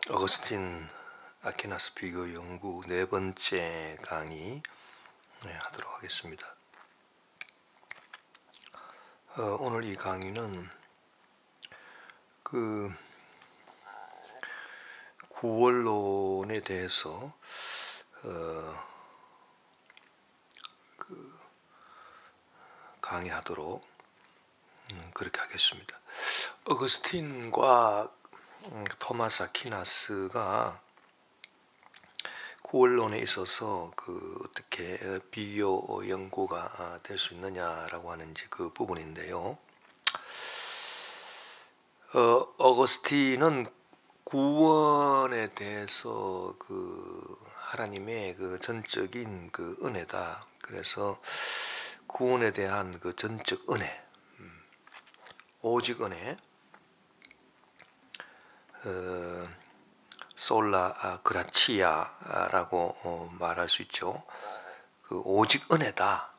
어거스틴 아퀴나스 비교 연구 네 번째 강의 하도록 하겠습니다. 오늘 이 강의는 구원론에 대해서 강의하도록 그렇게 하겠습니다. 어거스틴과 토마스 아퀴나스가 구원론에 있어서 어떻게 비교 연구가 될 수 있느냐라고 하는지 그 부분인데요. 어거스틴은 구원에 대해서 하나님의 전적인 은혜다. 그래서 구원에 대한 전적 은혜, 오직 은혜, 솔라 그라치아라고 말할 수 있죠. 오직 은혜다.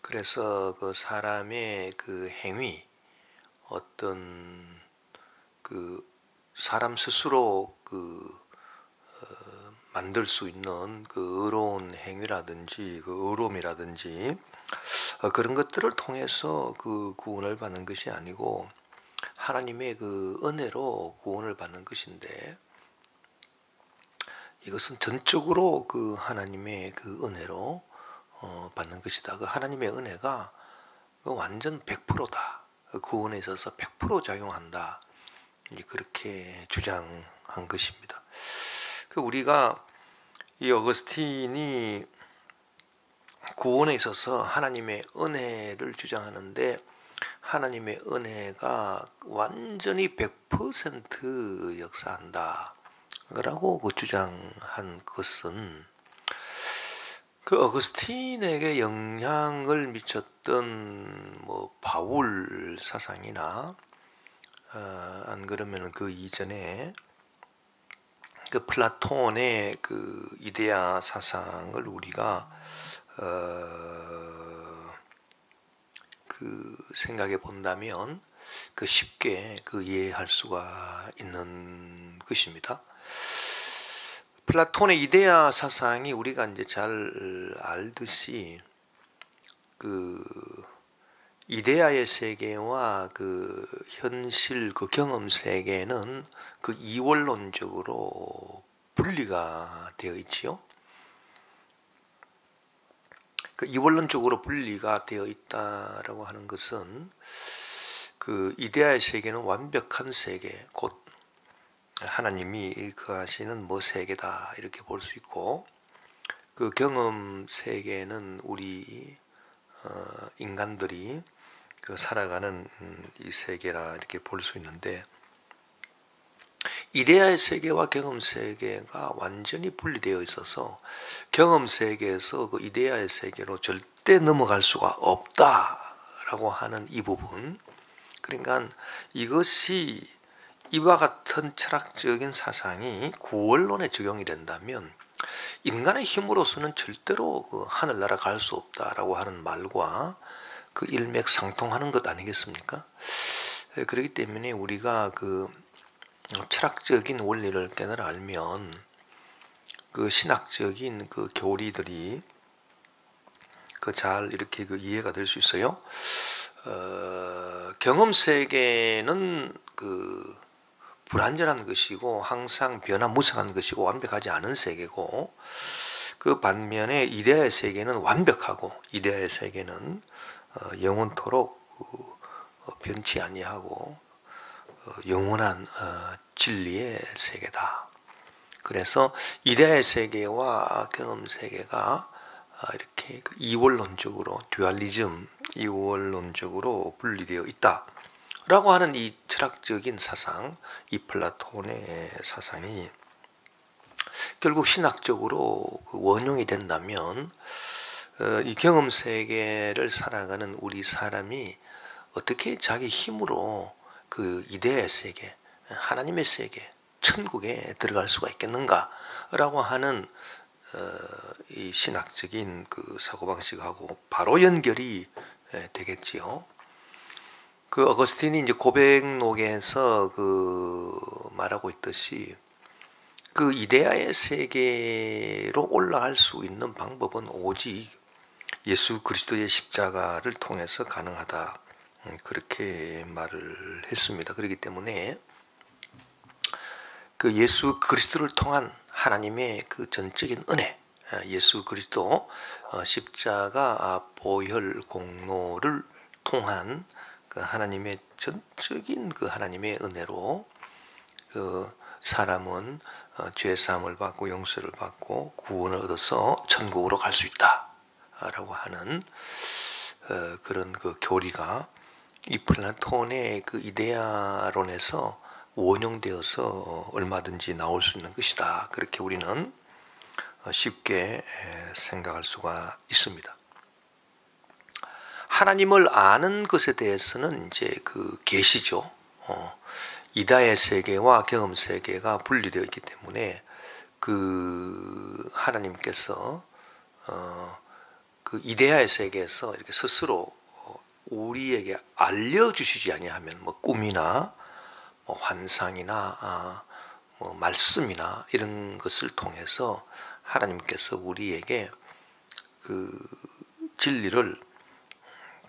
그래서 사람의 행위, 어떤 사람 스스로 만들 수 있는 의로운 행위라든지 의로움이라든지 그런 것들을 통해서 구원을 받는 것이 아니고 하나님의 은혜로 구원을 받는 것인데, 이것은 전적으로 하나님의 은혜로 받는 것이다. 하나님의 은혜가 완전 100%다. 구원에 있어서 100% 작용한다. 그렇게 주장한 것입니다. 우리가 이 어거스틴이 구원에 있어서 하나님의 은혜를 주장하는데, 하나님의 은혜가 완전히 100% 역사한다 라고 주장한 것은 어거스틴에게 영향을 미쳤던 바울 사상이나 안 그러면 이전에 플라톤의 이데아 사상을 우리가 생각해 본다면 쉽게 이해할 수가 있는 것입니다. 플라톤의 이데아 사상이 우리가 이제 잘 알듯이 이데아의 세계와 현실 경험 세계는 이원론적으로 분리가 되어 있지요. 이원론적으로 분리가 되어 있다라고 하는 것은 이데아의 세계는 완벽한 세계, 곧 하나님이 거하시는 세계다 이렇게 볼 수 있고, 경험 세계는 우리 인간들이 살아가는 이 세계라 이렇게 볼 수 있는데, 이데아의 세계와 경험 세계가 완전히 분리되어 있어서 경험 세계에서 이데아의 세계로 절대 넘어갈 수가 없다라고 하는 이 부분, 그러니까 이것이 이와 같은 철학적인 사상이 구원론에 적용이 된다면 인간의 힘으로서는 절대로 하늘나라 갈 수 없다라고 하는 말과 일맥상통하는 것 아니겠습니까? 그렇기 때문에 우리가 철학적인 원리를 깨달아 알면 신학적인 교리들이 잘 이렇게 이해가 될 수 있어요. 경험 세계는 불완전한 것이고 항상 변화무쌍한 것이고 완벽하지 않은 세계고, 반면에 이데아의 세계는 완벽하고, 이데아의 세계는 영원토록 변치 아니하고 영원한 진리의 세계다. 그래서 이데아의 세계와 경험 세계가 이렇게 이원론적으로 듀얼리즘, 이원론적으로 분리되어 있다 라고 하는 이 철학적인 사상, 이 플라톤의 사상이 결국 신학적으로 원용이 된다면 이 경험 세계를 살아가는 우리 사람이 어떻게 자기 힘으로 이데아의 세계, 하나님의 세계, 천국에 들어갈 수가 있겠는가라고 하는 이 신학적인 사고방식하고 바로 연결이 되겠지요. 어거스틴이 이제 고백록에서 말하고 있듯이 그 이데아의 세계로 올라갈 수 있는 방법은 오직 예수 그리스도의 십자가를 통해서 가능하다. 그렇게 말을 했습니다. 그렇기 때문에 그 예수 그리스도를 통한 하나님의 그 전적인 은혜, 예수 그리스도 십자가 보혈 공로를 통한 그 하나님의 전적인 그 하나님의 은혜로 그 사람은 죄 사함을 받고 용서를 받고 구원을 얻어서 천국으로 갈 수 있다라고 하는 그런 그 교리가 이 플라톤의 그 이데아론에서 원용되어서 얼마든지 나올 수 있는 것이다. 그렇게 우리는 쉽게 생각할 수가 있습니다. 하나님을 아는 것에 대해서는 이제 그 계시죠. 이다의 세계와 경험 세계가 분리되어 있기 때문에 그 하나님께서 그 이데아의 세계에서 이렇게 스스로 우리에게 알려주시지 아니하면 뭐 꿈이나 뭐 환상이나 뭐 말씀이나 이런 것을 통해서 하나님께서 우리에게 그 진리를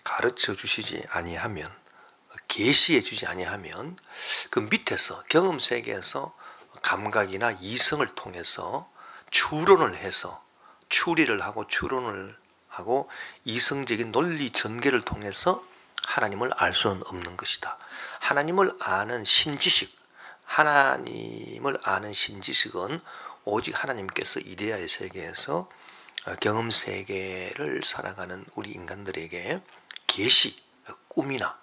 가르쳐 주시지 아니하면, 계시해 주지 아니하면 그 밑에서 경험 세계에서 감각이나 이성을 통해서 추론을 해서 추리를 하고 추론을 하고 이성적인 논리 전개를 통해서 하나님을 알 수는 없는 것이다. 하나님을 아는 신지식, 하나님을 아는 신지식은 오직 하나님께서 이데아의 세계에서 경험 세계를 살아가는 우리 인간들에게 계시, 꿈이나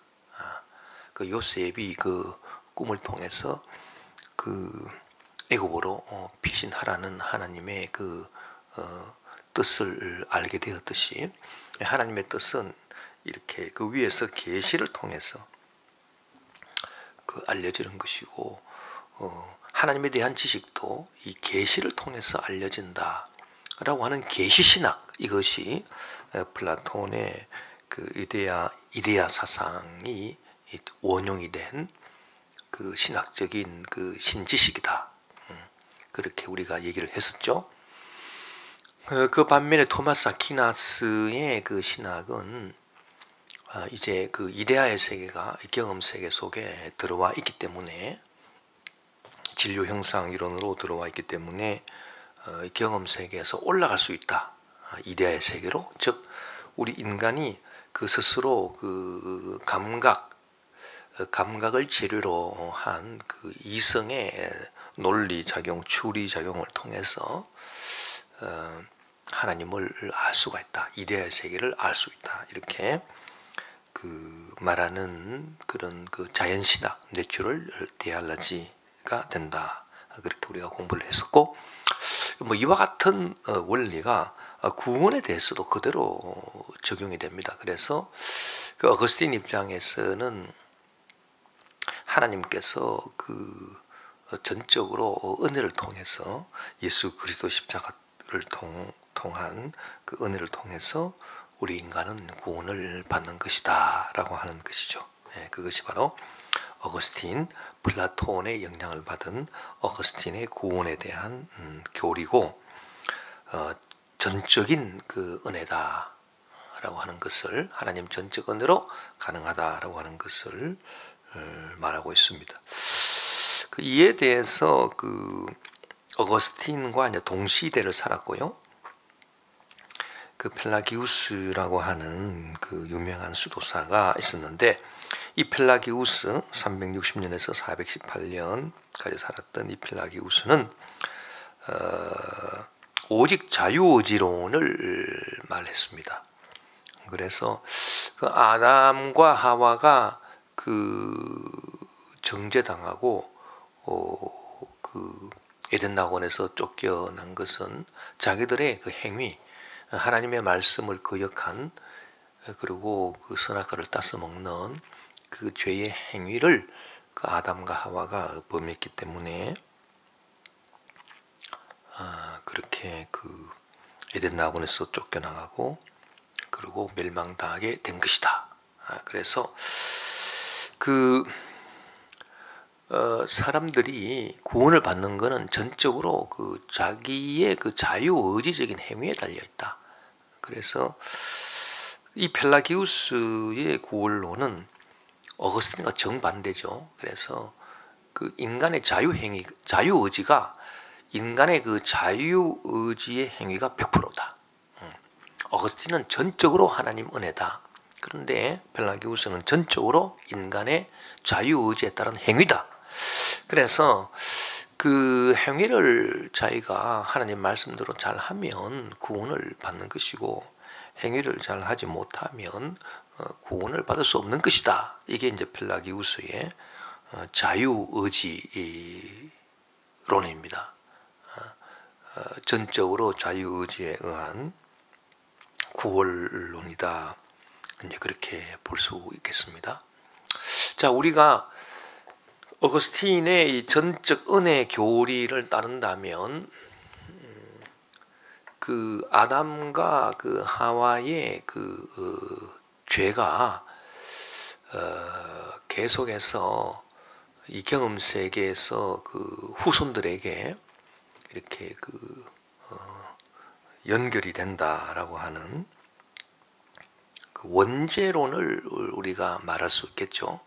그 요셉이 그 꿈을 통해서 그 애굽으로 피신하라는 하나님의 그 뜻을 알게 되었듯이 하나님의 뜻은 이렇게 그 위에서 계시를 통해서 그 알려지는 것이고 하나님에 대한 지식도 이 계시를 통해서 알려진다라고 하는 계시신학, 이것이 플라톤의 그 이데아 사상이 원용이 된 그 신학적인 그 신지식이다. 그렇게 우리가 얘기를 했었죠. 그 반면에 토마스 아퀴나스의 그 신학은 이제 그 이데아의 세계가 경험 세계 속에 들어와 있기 때문에, 진료 형상 이론으로 들어와 있기 때문에 경험 세계에서 올라갈 수 있다. 이데아의 세계로, 즉 우리 인간이 그 스스로 그 감각을 재료로 한 그 이성의 논리 작용, 추리 작용을 통해서 하나님을 알 수가 있다. 이데아의 세계를 알 수 있다. 이렇게 그 말하는 그런 그 자연신학, 내추럴 디알러지가 된다. 그렇게 우리가 공부를 했었고, 뭐 이와 같은 원리가 구원에 대해서도 그대로 적용이 됩니다. 그래서 그 어거스틴 입장에서는 하나님께서 그 전적으로 은혜를 통해서 예수 그리스도 십자가를 통한 그 은혜를 통해서 우리 인간은 구원을 받는 것이다 라고 하는 것이죠. 그것이 바로 어거스틴, 플라톤의 영향을 받은 어거스틴의 구원에 대한 교리고, 전적인 그 은혜다 라고 하는 것을, 하나님 전적 은혜로 가능하다 라고 하는 것을 말하고 있습니다. 이에 대해서 그 어거스틴과 이제 동시대를 살았고요. 그 펠라기우스라고 하는 그 유명한 수도사가 있었는데, 이 펠라기우스 360년에서 418년까지 살았던 이 펠라기우스는 오직 자유의지론을 말했습니다. 그래서 그 아담과 하와가 그 정죄당하고 그 에덴 낙원에서 쫓겨난 것은 자기들의 그 행위, 하나님의 말씀을 거역한, 그리고 그 선악과를 따서 먹는 그 죄의 행위를 그 아담과 하와가 범했기 때문에 그렇게 그 에덴 낙원에서 쫓겨나가고 그리고 멸망당하게 된 것이다. 그래서 그 사람들이 구원을 받는 것은 전적으로 그 자기의 그 자유의지적인 행위에 달려 있다. 그래서 이 펠라기우스의 구원론은 어거스틴과 정반대죠. 그래서 그 인간의 자유의지가 인간의 그 자유의지의 행위가 100%다. 어거스틴은 전적으로 하나님 은혜다. 그런데 펠라기우스는 전적으로 인간의 자유의지에 따른 행위다. 그래서 그 행위를 자기가 하나님 말씀대로 잘하면 구원을 받는 것이고, 행위를 잘하지 못하면 구원을 받을 수 없는 것이다. 이게 이제 펠라기우스의 자유의지론입니다. 전적으로 자유의지에 의한 구원론이다. 이제 그렇게 볼 수 있겠습니다. 자, 우리가 어거스틴의 이 전적 은혜 교리를 따른다면 그 아담과 그 하와의 그 죄가 계속해서 이 경험 세계에서 그 후손들에게 이렇게 연결이 된다라고 하는 그 원죄론을 우리가 말할 수 있겠죠.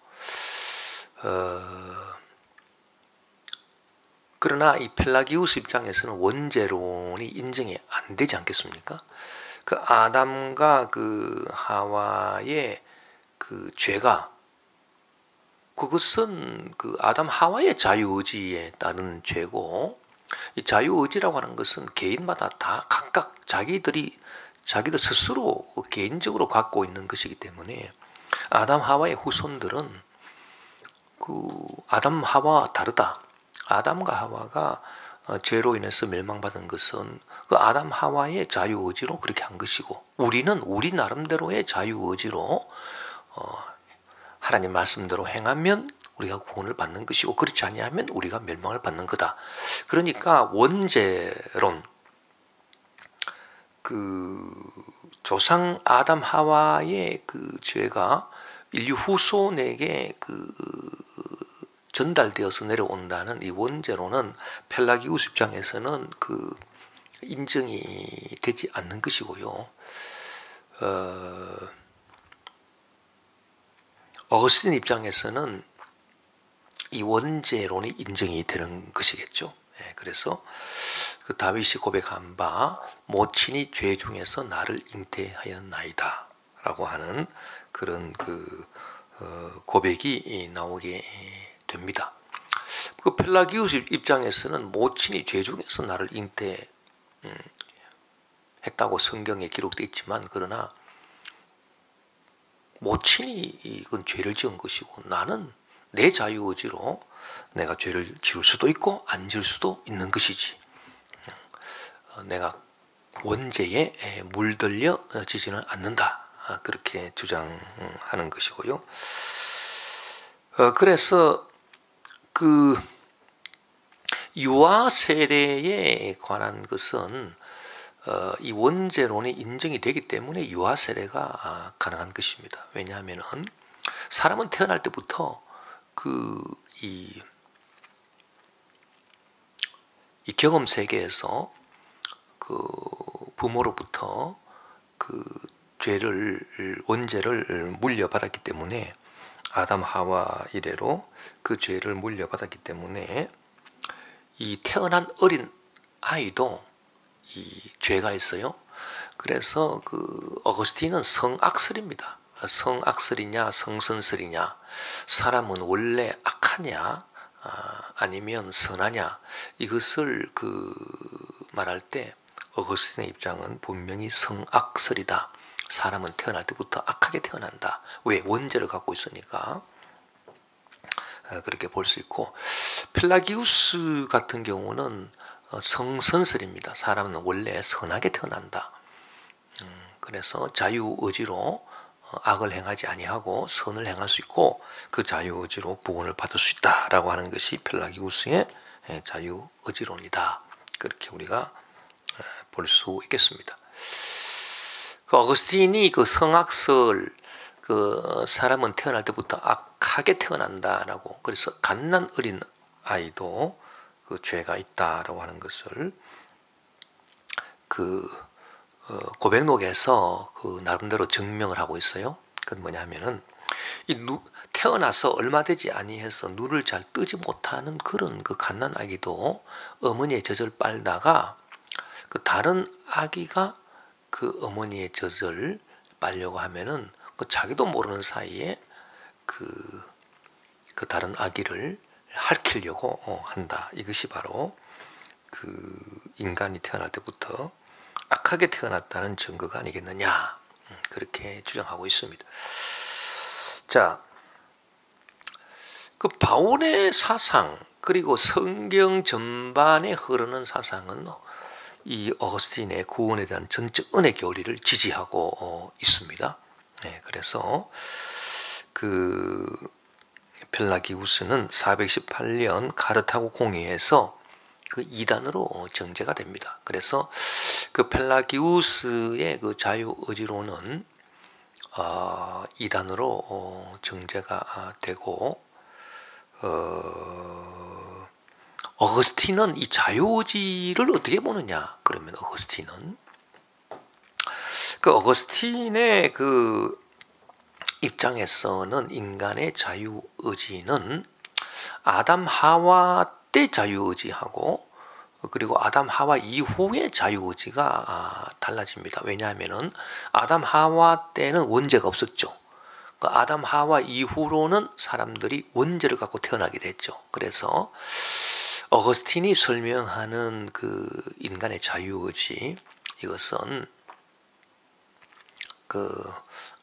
그러나 이 펠라기우스 입장에서는 원죄론이 인정이 안 되지 않겠습니까? 그 아담과 그 하와의 그 죄가, 그것은 그 아담 하와의 자유의지에 따른 죄고, 이 자유의지라고 하는 것은 개인마다 다 각각 자기들 스스로 개인적으로 갖고 있는 것이기 때문에 아담 하와의 후손들은 그 아담 하와와 다르다. 아담과 하와가 죄로 인해서 멸망받은 것은 그 아담 하와의 자유의지로 그렇게 한 것이고, 우리는 우리 나름대로의 자유의지로 하나님 말씀대로 행하면 우리가 구원을 받는 것이고, 그렇지 아니하면 우리가 멸망을 받는 거다. 그러니까 원죄론, 그 조상 아담 하와의 그 죄가 인류 후손에게 그 전달되어서 내려온다는 이 원죄론은 펠라기우스 입장에서는 그 인정이 되지 않는 것이고요. 어거스틴 입장에서는 이 원죄론이 인정이 되는 것이겠죠. 그래서 그 다윗이 고백한 바 모친이 죄 중에서 나를 잉태하였나이다 라고 하는 그런 그 고백이 나오게 됩니다. 그 펠라기우스 입장에서는 모친이 죄 중에서 나를 잉태했다고 성경에 기록되어 있지만, 그러나 모친이 이건 죄를 지은 것이고, 나는 내 자유의지로 내가 죄를 지을 수도 있고 안 지을 수도 있는 것이지, 내가 원죄에 물들려지지는 않는다. 그렇게 주장하는 것이고요. 그래서 그 유아 세례에 관한 것은 이 원죄론이 인정이 되기 때문에 유아 세례가 가능한 것입니다. 왜냐하면은 사람은 태어날 때부터 이 경험 세계에서 그 부모로부터 그 원죄를 물려받았기 때문에, 아담 하와 이래로 그 죄를 물려받았기 때문에 이 태어난 어린 아이도 이 죄가 있어요. 그래서 그 어거스틴은 성악설입니다. 성악설이냐 성선설이냐, 사람은 원래 악하냐 아니면 선하냐, 이것을 말할 때 어거스틴의 입장은 분명히 성악설이다. 사람은 태어날 때부터 악하게 태어난다. 왜? 원죄를 갖고 있으니까. 그렇게 볼 수 있고, 펠라기우스 같은 경우는 성선설입니다. 사람은 원래 선하게 태어난다. 그래서 자유의지로 악을 행하지 아니하고 선을 행할 수 있고, 그 자유의지로 구원을 받을 수 있다라고 하는 것이 펠라기우스의 자유의지론이다. 그렇게 우리가 볼 수 있겠습니다. 그 어거스틴이 그 성악설, 그 사람은 태어날 때부터 악하게 태어난다라고. 그래서 갓난 어린 아이도 그 죄가 있다라고 하는 것을 그 고백록에서 그 나름대로 증명을 하고 있어요. 그건 뭐냐면은 태어나서 얼마 되지 아니해서 눈을 잘 뜨지 못하는 그런 그 갓난 아기도 어머니의 젖을 빨다가 그 다른 아기가 그 어머니의 젖을 빨려고 하면은 그 자기도 모르는 사이에 그 다른 아기를 핥히려고 한다. 이것이 바로 그 인간이 태어날 때부터 악하게 태어났다는 증거가 아니겠느냐, 그렇게 주장하고 있습니다. 자, 그 바울의 사상 그리고 성경 전반에 흐르는 사상은 이 어거스틴의 구원에 대한 전적 은혜 교리를 지지하고 있습니다. 네, 그래서 그 펠라기우스는 418년 카르타고 공의에서 그 이단으로 정죄가 됩니다. 그래서 그 펠라기우스의 그 자유 의지로는 이단으로 정죄가 되고, 어거스틴은 이 자유의지를 어떻게 보느냐? 그러면 어거스틴의 그 입장에서는 인간의 자유의지는 아담 하와 때 자유의지하고 그리고 아담 하와 이후의 자유의지가 달라집니다. 왜냐하면은 아담 하와 때는 원죄가 없었죠. 그 아담 하와 이후로는 사람들이 원죄를 갖고 태어나게 됐죠. 그래서 어거스틴이 설명하는 그 인간의 자유의지, 이것은 그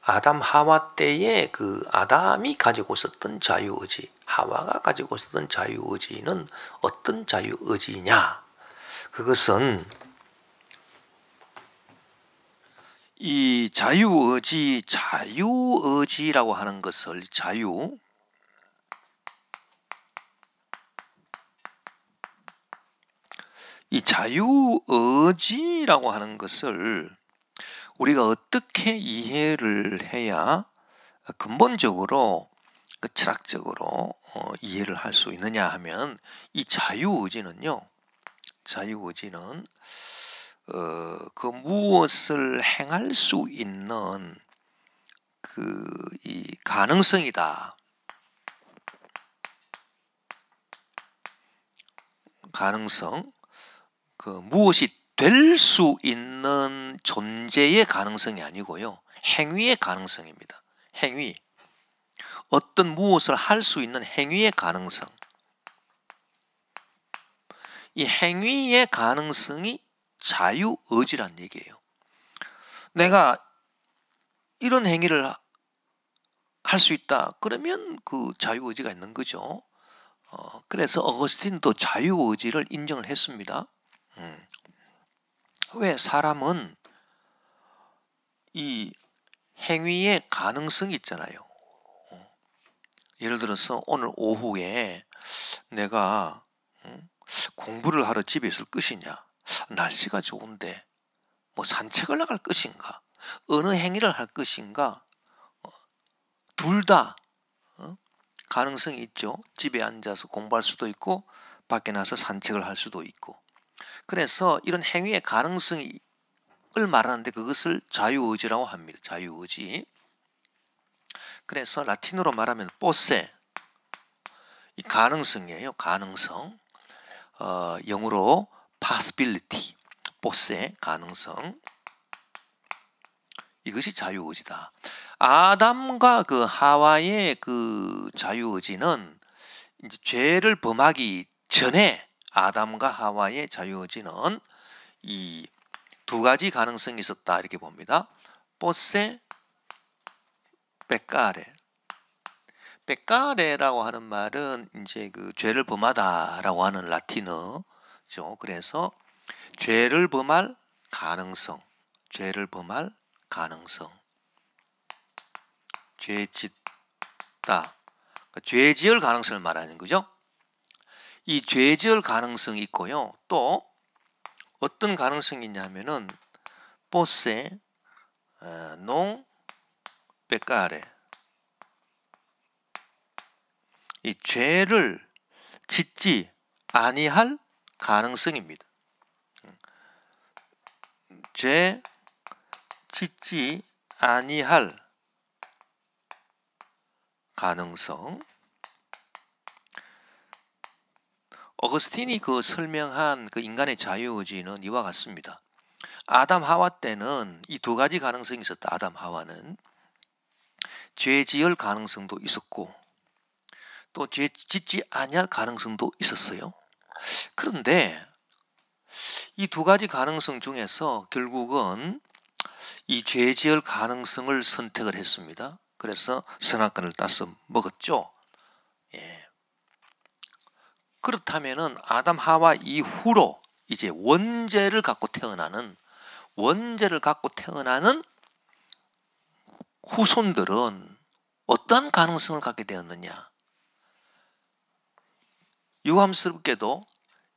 아담 하와 때에 그 아담이 가지고 있었던 자유의지, 하와가 가지고 있었던 자유의지는 어떤 자유의지냐? 그것은 이 자유의지라고 하는 것을 이 자유의지라고 하는 것을 우리가 어떻게 이해를 해야 근본적으로 철학적으로 이해를 할 수 있느냐 하면, 이 자유의지는 그 무엇을 행할 수 있는 이 가능성이다. 가능성, 그 무엇이 될 수 있는 존재의 가능성이 아니고요, 행위의 가능성입니다. 행위, 어떤 무엇을 할 수 있는 행위의 가능성. 이 행위의 가능성이 자유의지란 얘기예요. 내가 이런 행위를 할 수 있다 그러면 그 자유의지가 있는 거죠. 그래서 어거스틴도 자유의지를 인정을 했습니다. 왜? 사람은 이 행위의 가능성이 있잖아요. 예를 들어서 오늘 오후에 내가 공부를 하러 집에 있을 것이냐, 날씨가 좋은데 뭐 산책을 나갈 것인가, 어느 행위를 할 것인가, 둘 다 가능성이 있죠. 집에 앉아서 공부할 수도 있고 밖에 나서 산책을 할 수도 있고. 그래서 이런 행위의 가능성을 말하는데 그것을 자유의지라고 합니다. 자유의지. 그래서 라틴어로 말하면 포세, 이 가능성이에요. 가능성. 영어로 possibility, 포세, 가능성. 이것이 자유의지다. 아담과 그 하와의 그 자유의지는 이제 죄를 범하기 전에 아담과 하와의 자유의지는 이 두 가지 가능성이 있었다, 이렇게 봅니다. 포세, 페카레. 페카레라고 하는 말은 이제 그 죄를 범하다라고 하는 라틴어죠. 그래서 죄를 범할 가능성, 죄를 범할 가능성, 죄 짓다, 죄 지을 가능성을 말하는 거죠. 이 죄 지을 가능성이 있고요. 또 어떤 가능성이 있냐면은 포세 농 페카레, 이 죄를 짓지 아니할 가능성입니다. 죄 짓지 아니할 가능성. 어거스틴이 그 설명한 그 인간의 자유의지는 이와 같습니다. 아담 하와 때는 이 두 가지 가능성이 있었다. 아담 하와는 죄 지을 가능성도 있었고 또 죄 짓지 아니할 가능성도 있었어요. 그런데 이 두 가지 가능성 중에서 결국은 이 죄 지을 가능성을 선택을 했습니다. 그래서 선악과를 따서 먹었죠. 예. 그렇다면은 아담 하와 이후로 이제 원죄를 갖고 태어나는 후손들은 어떤 가능성을 갖게 되었느냐? 유감스럽게도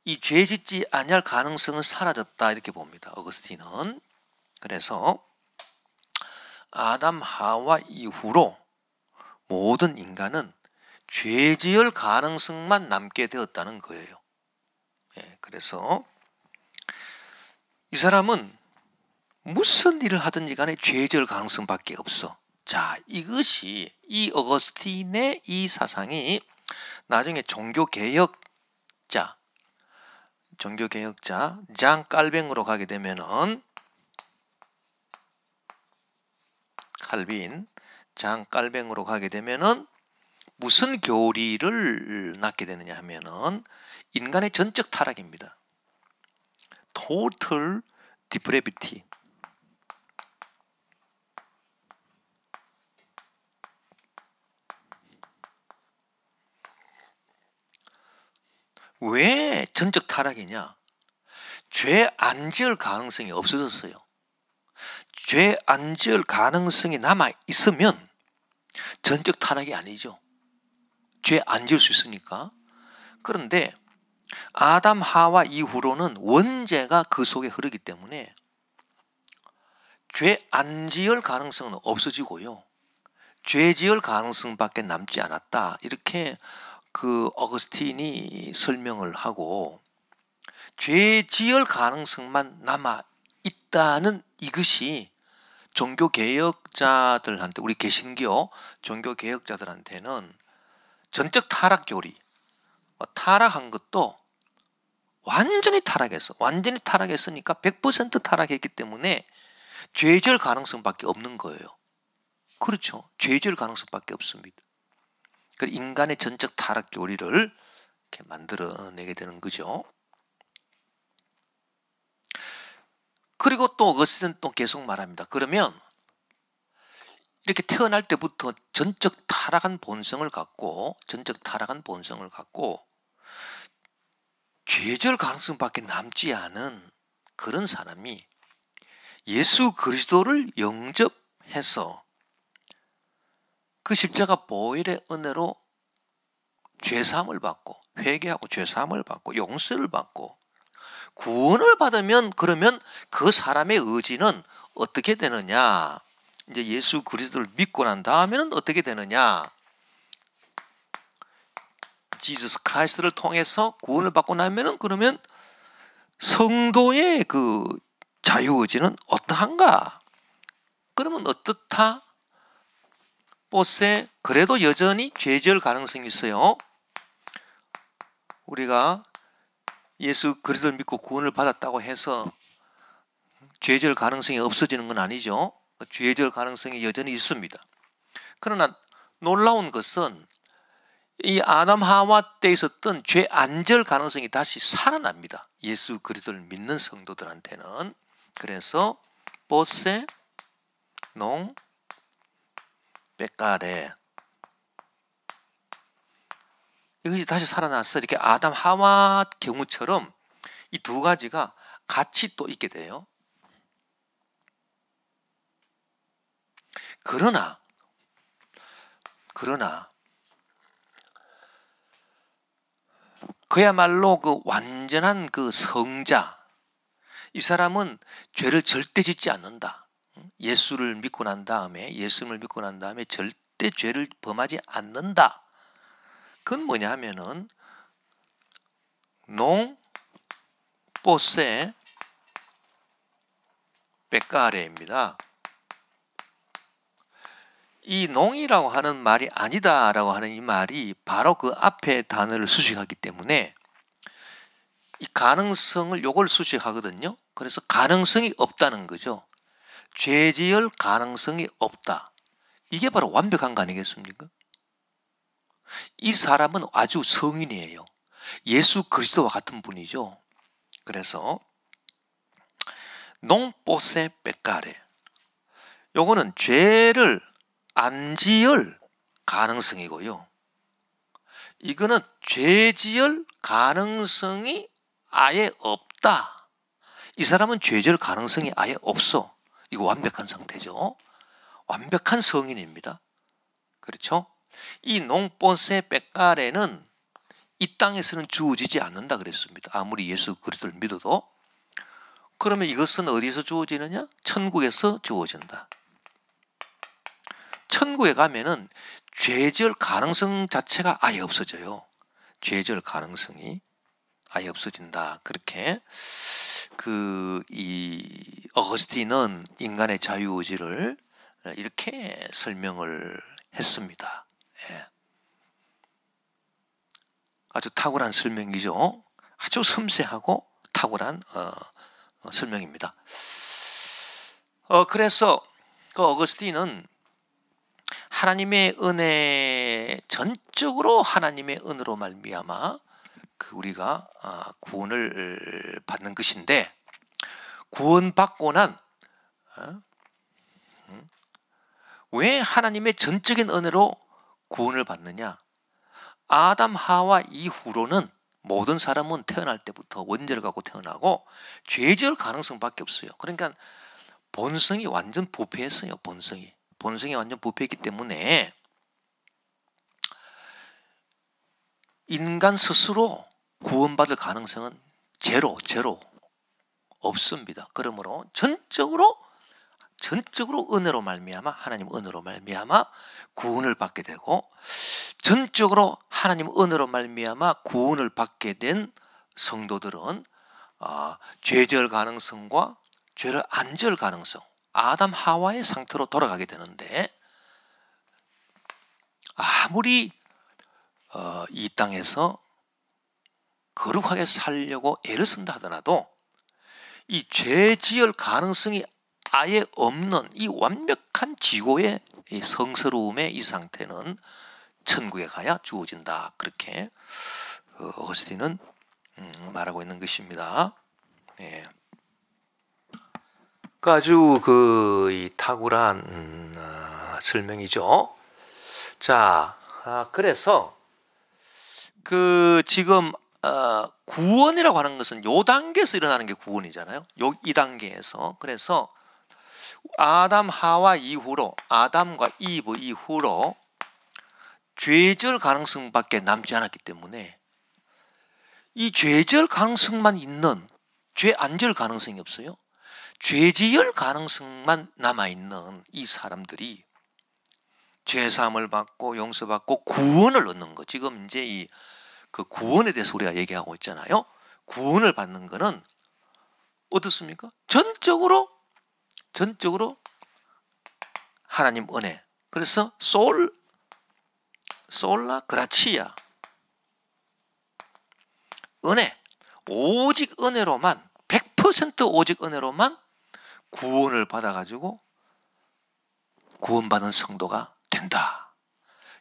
이 죄 짓지 아니할 가능성은 사라졌다 이렇게 봅니다. 어거스틴은. 그래서 아담 하와 이후로 모든 인간은 죄 지을 가능성만 남게 되었다는 거예요. 예, 그래서 이 사람은 무슨 일을 하든지 간에 죄 지을 가능성밖에 없어. 자, 이것이 이 어거스틴의 이 사상이 나중에 종교개혁자 장 깔뱅으로 가게 되면은 칼빈 장 깔뱅으로 가게 되면은 무슨 교리를 낳게 되느냐 하면은 인간의 전적 타락입니다. Total depravity. 왜 전적 타락이냐? 죄 안 지을 가능성이 없어졌어요. 죄 안 지을 가능성이 남아 있으면 전적 타락이 아니죠. 죄 안 지을 수 있으니까. 그런데 아담 하와 이후로는 원죄가 그 속에 흐르기 때문에 죄 안 지을 가능성은 없어지고요. 죄 지을 가능성밖에 남지 않았다. 이렇게 그 어거스틴이 설명을 하고 죄 지을 가능성만 남아 있다는 이것이 종교개혁자들한테 우리 개신교 종교개혁자들한테는 전적 타락 교리 타락한 것도 완전히 타락했으니까 100% 타락했기 때문에 죄 지을 가능성밖에 없는 거예요. 그렇죠. 죄 지을 가능성밖에 없습니다. 그래서 인간의 전적 타락 교리를 이렇게 만들어내게 되는 거죠. 그리고 또 어거스틴은 또 계속 말합니다. 그러면 이렇게 태어날 때부터 전적 타락한 본성을 갖고 죄 지을 가능성밖에 남지 않은 그런 사람이 예수 그리스도를 영접해서 그 십자가 보혈의 은혜로 죄사함을 받고 회개하고 죄사함을 받고 용서를 받고 구원을 받으면 그러면 그 사람의 의지는 어떻게 되느냐? 이제 예수 그리스도를 믿고 난 다음에는 어떻게 되느냐? 지저스 크라이스트를 통해서 구원을 받고 나면은 그러면 성도의 그 자유의지는 어떠한가? 그러면 어떻다? 보세 그래도 여전히 죄 지을 가능성이 있어요. 우리가 예수 그리스도를 믿고 구원을 받았다고 해서 죄 지을 가능성이 없어지는 건 아니죠. 죄 지을 가능성이 여전히 있습니다. 그러나 놀라운 것은 이 아담 하와 때 있었던 죄 안 지을 가능성이 다시 살아납니다. 예수 그리스도를 믿는 성도들한테는. 그래서 보세 농 빼까레 이것이 다시 살아났어. 이렇게 아담 하와 경우처럼 이 두 가지가 같이 또 있게 돼요. 그러나 그야말로 그 완전한 그 성자, 이 사람은 죄를 절대 짓지 않는다. 예수를 믿고 난 다음에 절대 죄를 범하지 않는다. 그건 뭐냐 하면은 non posse peccare입니다. 이 농이라고 하는 말이 아니다라고 하는 이 말이 바로 그 앞에 단어를 수식하기 때문에 이 가능성을 요걸 수식하거든요. 그래서 가능성이 없다는 거죠. 죄 지을 가능성이 없다. 이게 바로 완벽한 거 아니겠습니까? 이 사람은 아주 성인이에요. 예수 그리스도와 같은 분이죠. 그래서 non posse peccare, 요거는 죄를 안 지을 가능성이고요. 이거는 죄 지을 가능성이 아예 없다. 이 사람은 죄 지을 가능성이 아예 없어. 이거 완벽한 상태죠. 완벽한 성인입니다. 그렇죠? 이 non posse peccare는 이 땅에서는 주어지지 않는다 그랬습니다. 아무리 예수 그리스도를 믿어도. 그러면 이것은 어디서 주어지느냐? 천국에서 주어진다. 천국에 가면은 죄 지을 가능성 자체가 아예 없어져요. 죄 지을 가능성이 아예 없어진다. 그렇게 이 어거스틴은 인간의 자유의지를 이렇게 설명을 했습니다. 예. 아주 탁월한 설명이죠. 아주 섬세하고 탁월한 설명입니다. 그래서 그 어거스틴은 하나님의 은혜, 전적으로 하나님의 은혜로 말미암아 우리가 구원을 받는 것인데, 구원받고 난 왜 하나님의 전적인 은혜로 구원을 받느냐? 아담 하와 이후로는 모든 사람은 태어날 때부터 원죄를 갖고 태어나고 죄 지을 가능성밖에 없어요. 그러니까 본성이 완전 부패했어요. 본성이 완전 부패했기 때문에 인간 스스로 구원받을 가능성은 제로 없습니다. 그러므로 전적으로 은혜로 말미암아, 하나님 은혜로 말미암아 구원을 받게 되고, 전적으로 하나님 은혜로 말미암아 구원을 받게 된 성도들은 죄 지을 가능성과 죄를 안 지을 가능성, 아담 하와의 상태로 돌아가게 되는데, 아무리 이 땅에서 거룩하게 살려고 애를 쓴다 하더라도 이 죄 지을 가능성이 아예 없는 이 완벽한 지고의 이 성스러움의 이 상태는 천국에 가야 주어진다. 그렇게 어거스틴은 말하고 있는 것입니다. 예. 아주 이 탁월한 설명이죠. 자, 그래서 지금 구원이라고 하는 것은 요 단계에서 일어나는 게 구원이잖아요. 이 단계에서. 그래서 아담 하와 이후로, 아담과 이브 이후로 죄질 가능성밖에 남지 않았기 때문에 이 죄질 가능성만 있는, 죄 안 지을 가능성이 없어요. 죄 지을 가능성만 남아있는 이 사람들이 죄사함을 받고 용서받고 구원을 얻는 거. 지금 이제 그 구원에 대해서 우리가 얘기하고 있잖아요. 구원을 받는 거는 어떻습니까? 전적으로 하나님 은혜. 그래서 솔라 그라치아, 은혜, 오직 은혜로만, 100% 오직 은혜로만 구원을 받아가지고 구원받은 성도가 된다.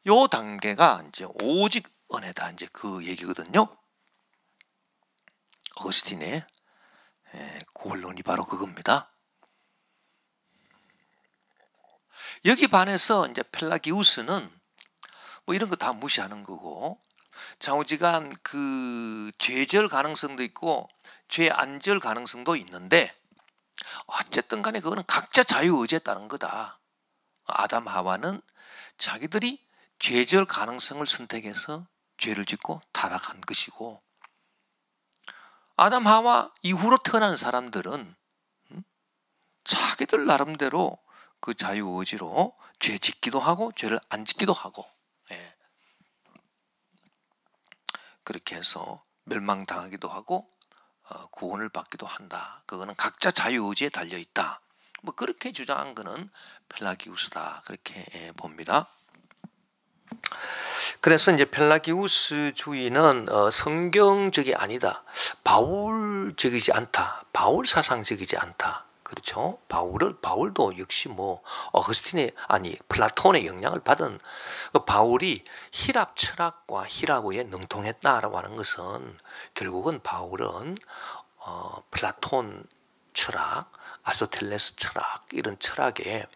요 단계가 이제 오직 은혜다, 이제 그 얘기거든요. 어거스틴의 구원론이 바로 그겁니다. 여기 반해서 이제 펠라기우스는 뭐 이런 거 다 무시하는 거고, 좌우지간 죄질 가능성도 있고 죄 안 지을 가능성도 있는데, 어쨌든 간에 그거는 각자 자유의지에 따른 거다. 아담 하와는 자기들이 죄 지을 가능성을 선택해서 죄를 짓고 타락한 것이고, 아담 하와 이후로 태어난 사람들은 자기들 나름대로 그 자유의지로 죄 짓기도 하고 죄를 안 짓기도 하고, 예. 그렇게 해서 멸망당하기도 하고 구원을 받기도 한다. 그거는 각자 자유의지에 달려 있다. 뭐 그렇게 주장한 것은 펠라기우스다. 그렇게 봅니다. 그래서 이제 펠라기우스주의는 성경적이 아니다. 바울적이지 않다. 바울 사상적이지 않다. 그렇죠? 바울도 역시 뭐 플라톤의 영향을 받은 바울이 히랍 철학과 히랍어에 능통했다라고 하는 것은 결국은 바울은 플라톤 철학, 아리스토텔레스 철학 이런 철학에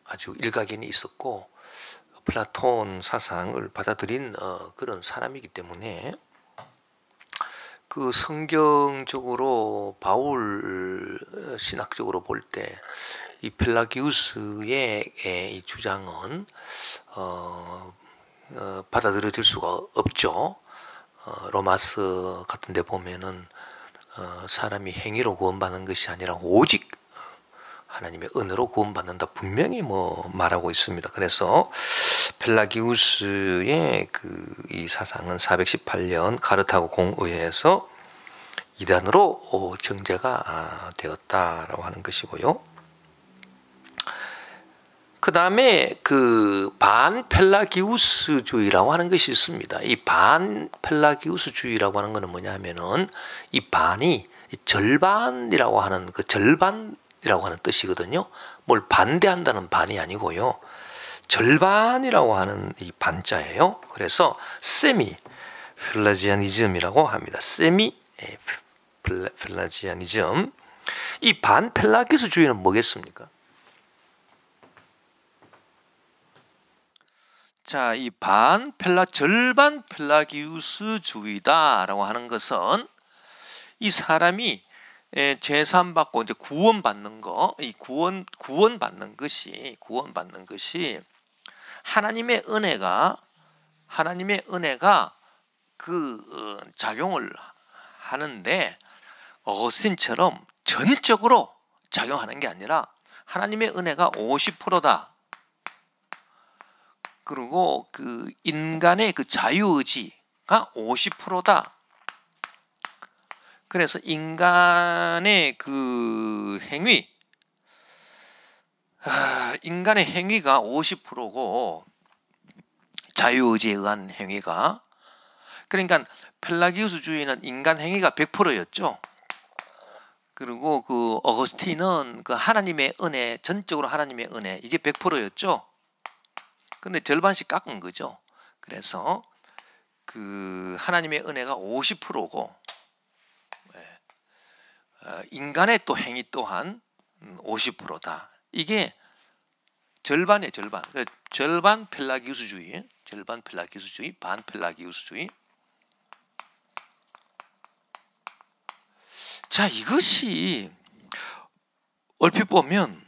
아주 일가견이 있었고 플라톤 사상을 받아들인 그런 사람이기 때문에 그 성경적으로 바울 신학적으로 볼 때 이 펠라기우스의 이 주장은 받아들여질 수가 없죠. 로마서 같은 데 보면은 사람이 행위로 구원받는 것이 아니라 오직 하나님의 은혜로 구원받는다 분명히 뭐 말하고 있습니다. 그래서 펠라기우스의 이 사상은 418년 카르타고 공의회에서 이단으로 정죄가 되었다라고 하는 것이고요. 그 다음에 그 반펠라기우스주의라고 하는 것이 있습니다. 이 반펠라기우스주의라고 하는 것은 뭐냐면은 이 반이 절반이라고 하는 절반이라고 하는 뜻이거든요. 뭘 반대한다는 반이 아니고요. 절반이라고 하는 이 반자예요. 그래서 세미 펠라지아니즘이라고 합니다. 세미 펠라지아니즘. 이 반펠라기우스주의는 뭐겠습니까? 자, 이 절반 펠라기우스주의다라고 하는 것은 이 사람이 죄산 받고 이제 구원받는 거, 이 구원받는 것이 하나님의 은혜가 그 작용을 하는데 어거스틴처럼 전적으로 작용하는 게 아니라 하나님의 은혜가 50%다. 그리고 그 인간의 그 자유의지가 50%다. 그래서 인간의 그 인간의 행위가 50%고 자유의지에 의한 행위가, 그러니까 펠라기우스주의는 인간 행위가 100%였죠. 그리고 그 어거스틴은 그 하나님의 은혜, 전적으로 하나님의 은혜, 이게 100%였죠. 근데 절반씩 깎은 거죠. 그래서 그 하나님의 은혜가 50%고 인간의 또 행위 또한 50%다. 이게 절반이에요, 절반. 절반 펠라기우스주의, 반 펠라기우스주의. 자, 이것이 얼핏 보면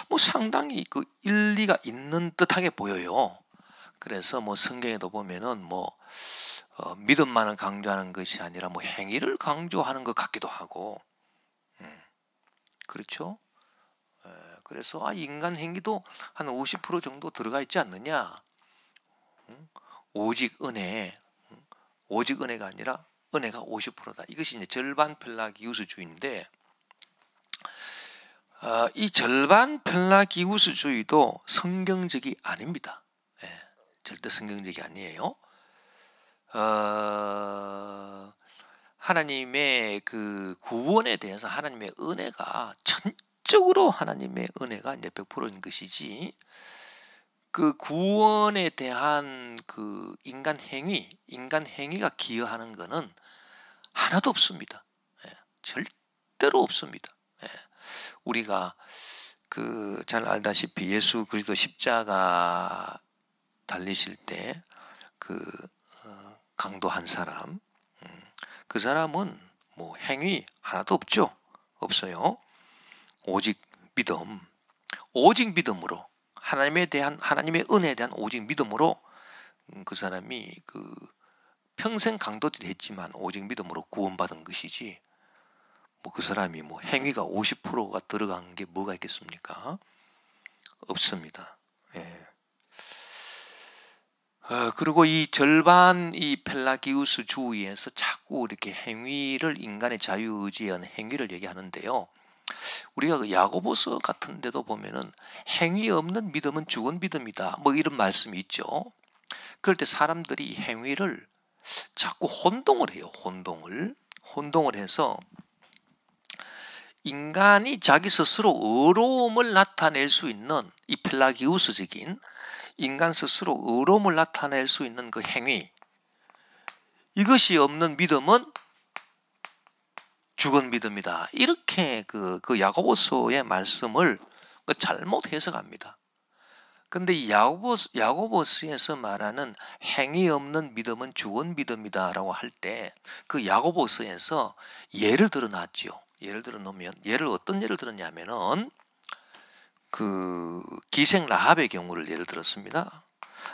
뭐 상당히 그 일리가 있는 듯하게 보여요. 그래서 뭐 성경에도 보면은 뭐 믿음만을 강조하는 것이 아니라 뭐 행위를 강조하는 것 같기도 하고, 그렇죠? 그래서 인간 행위도 한 50% 정도 들어가 있지 않느냐? 오직 은혜가 아니라 은혜가 50%다. 이것이 이제 절반 펠라기우스주의인데, 이 절반 펠라기우스주의도 성경적이 아닙니다. 절대 성경적이 아니에요. 하나님의 그 구원에 대해서 하나님의 은혜가 전적으로 하나님의 은혜가 이제 100%인 것이지, 그 구원에 대한 그 인간 행위가 기여하는 것은 하나도 없습니다. 절대로 없습니다. 우리가 그 잘 알다시피 예수 그리스도 십자가 달리실 때 그 강도한 사람, 그 사람은 뭐 행위 하나도 없어요. 오직 믿음으로 하나님의 은혜에 대한 오직 믿음으로 그 사람이 그 평생 강도들이 했지만 오직 믿음으로 구원받은 것이지, 뭐 그 사람이 뭐 행위가 50%가 들어간 게 뭐가 있겠습니까? 없습니다. 그리고 이 절반 이 펠라기우스 주의에서 자꾸 이렇게 행위를 인간의 자유의지에 의한 행위를 얘기하는데요. 우리가 그 야고보서 같은 데도 보면은 행위 없는 믿음은 죽은 믿음이다. 뭐 이런 말씀이 있죠. 그럴 때 사람들이 행위를 자꾸 혼동을 해요. 혼동을 해서 인간이 자기 스스로 의로움을 나타낼 수 있는 이 펠라기우스적인 인간 스스로 의로움을 나타낼 수 있는 그 행위, 이것이 없는 믿음은 죽은 믿음이다. 이렇게 그 야고보서의 말씀을 잘못 해석합니다. 근데 이 야고보서에서 말하는 행위 없는 믿음은 죽은 믿음이다라고 할 때 그 야고보서에서 예를 들어 놨죠. 예를 들어 놓으면 어떤 예를 들었냐면은 그 기생 라합의 경우를 예를 들었습니다.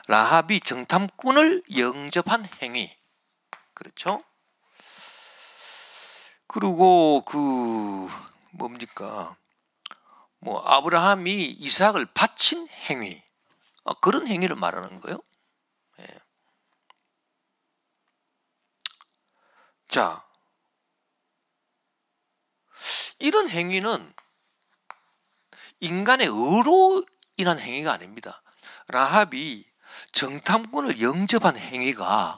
라합이 정탐꾼을 영접한 행위, 그렇죠? 그리고 그 뭡니까? 뭐 아브라함이 이삭을 바친 행위, 그런 행위를 말하는 거예요. 예. 자, 이런 행위는 인간의 의로 인한 행위가 아닙니다. 라합이 정탐꾼을 영접한 행위가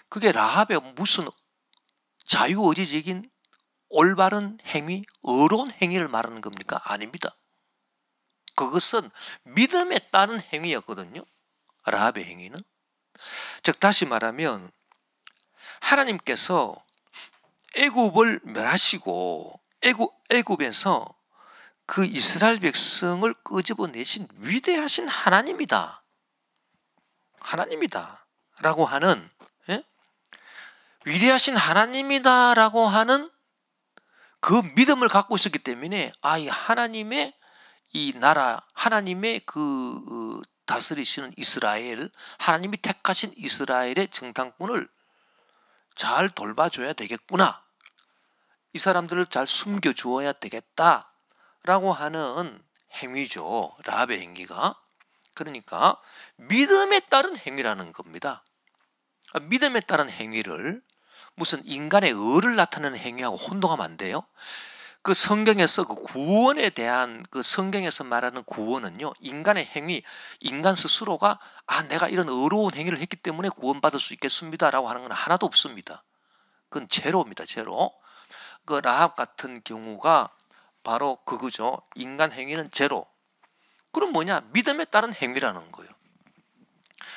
그게 라합의 무슨 자유의지적인 올바른 행위, 의로운 행위를 말하는 겁니까? 아닙니다. 그것은 믿음에 따른 행위였거든요. 라합의 행위는. 즉 다시 말하면 하나님께서 애굽을 멸하시고 애굽에서 그 이스라엘 백성을 끄집어내신 위대하신 하나님이다. 라고 하는, 예? 위대하신 하나님이다라고 하는 그 믿음을 갖고 있었기 때문에 이 하나님의 이 나라, 하나님의 그 다스리시는 이스라엘, 하나님이 택하신 이스라엘의 정탐꾼을 잘 돌봐줘야 되겠구나. 이 사람들을 잘 숨겨주어야 되겠다라고 하는 행위죠. 라합의 행위가. 그러니까 믿음에 따른 행위라는 겁니다. 믿음에 따른 행위를 무슨 인간의 의를 나타내는 행위하고 혼동하면 안 돼요. 그 성경에서 그 구원에 대한 그 성경에서 말하는 구원은요, 인간의 행위, 인간 스스로가 내가 이런 의로운 행위를 했기 때문에 구원받을 수 있겠습니다라고 하는 건 하나도 없습니다. 그건 제로입니다. 제로. 그 라합 같은 경우가 바로 그거죠. 인간 행위는 제로. 그럼 뭐냐? 믿음에 따른 행위라는 거예요.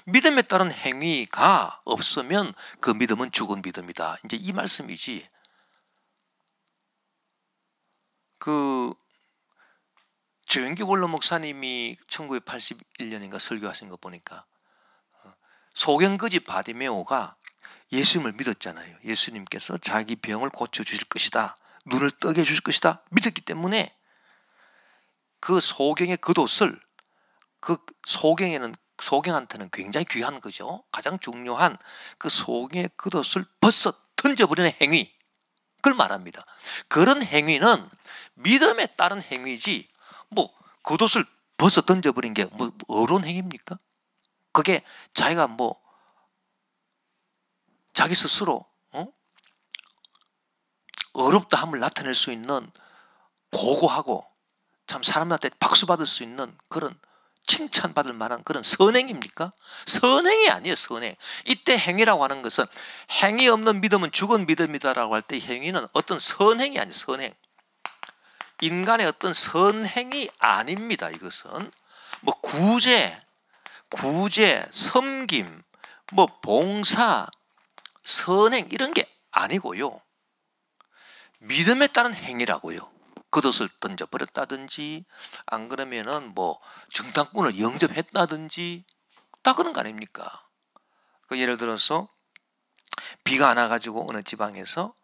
믿음에 따른 행위가 없으면 그 믿음은 죽은 믿음이다. 이제 이 말씀이지. 그 조영기 원로 목사님이 1981년인가 설교하신 거 보니까 소경거지 바디메오가 예수님을 믿었잖아요. 예수님께서 자기 병을 고쳐주실 것이다. 눈을 뜨게 해주실 것이다. 믿었기 때문에 그 소경의 겉옷을 그 소경한테는 굉장히 귀한 거죠. 가장 중요한 그 소경의 겉옷을 벗어 던져버리는 행위, 그걸 말합니다. 그런 행위는 믿음에 따른 행위지 뭐 겉옷을 벗어 던져버린 게 뭐 어려운 행위입니까? 그게 자기가 뭐 자기 스스로 어렵다 함을 나타낼 수 있는 고고하고 참 사람한테 박수 받을 수 있는 그런 칭찬받을 만한 그런 선행입니까? 선행이 아니에요. 선행. 이때 행위라고 하는 것은 행위 없는 믿음은 죽은 믿음이다라고 할 때 행위는 어떤 선행이 아니에요. 선행. 인간의 어떤 선행이 아닙니다. 이것은 뭐 구제, 섬김, 뭐 봉사, 선행 이런 게 아니고요. 믿음에 따른 행위라고요. 겉옷을 던져버렸다든지 안 그러면은 뭐 정탐꾼을 영접했다든지 다 그런 거 아닙니까? 그 예를 들어서 비가 안 와가지고 어느 지방에서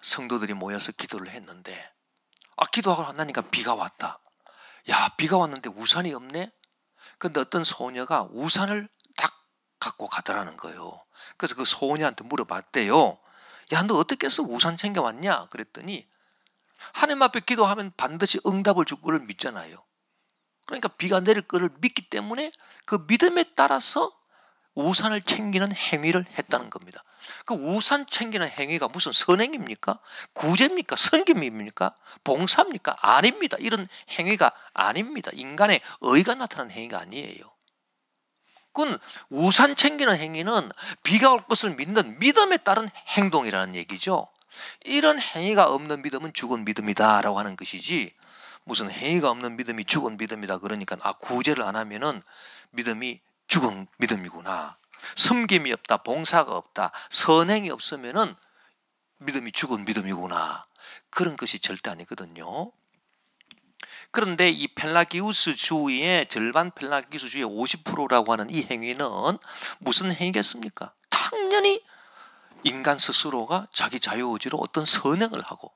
성도들이 모여서 기도를 했는데 기도하고 나니까 비가 왔다. 야, 비가 왔는데 우산이 없네? 근데 어떤 소녀가 우산을 딱 갖고 가더라는 거예요. 그래서 그 소녀한테 물어봤대요. 야, 너 어떻게 해서 우산 챙겨왔냐? 그랬더니 하나님 앞에 기도하면 반드시 응답을 줄 거를 믿잖아요. 그러니까 비가 내릴 거를 믿기 때문에 그 믿음에 따라서 우산을 챙기는 행위를 했다는 겁니다. 그 우산 챙기는 행위가 무슨 선행입니까? 구제입니까? 선김입니까? 봉사입니까? 아닙니다. 이런 행위가 아닙니다. 인간의 의가 나타나는 행위가 아니에요. 그건 우산 챙기는 행위는 비가 올 것을 믿는 믿음에 따른 행동이라는 얘기죠. 이런 행위가 없는 믿음은 죽은 믿음이다라고 하는 것이지, 무슨 행위가 없는 믿음이 죽은 믿음이다 그러니까 구제를 안 하면은 믿음이 죽은 믿음이구나, 섬김이 없다, 봉사가 없다, 선행이 없으면은 믿음이 죽은 믿음이구나, 그런 것이 절대 아니거든요. 그런데 이 펠라기우스주의의 절반 펠라기우스주의의 50%라고 하는 이 행위는 무슨 행위겠습니까? 당연히 인간 스스로가 자기 자유의지로 어떤 선행을 하고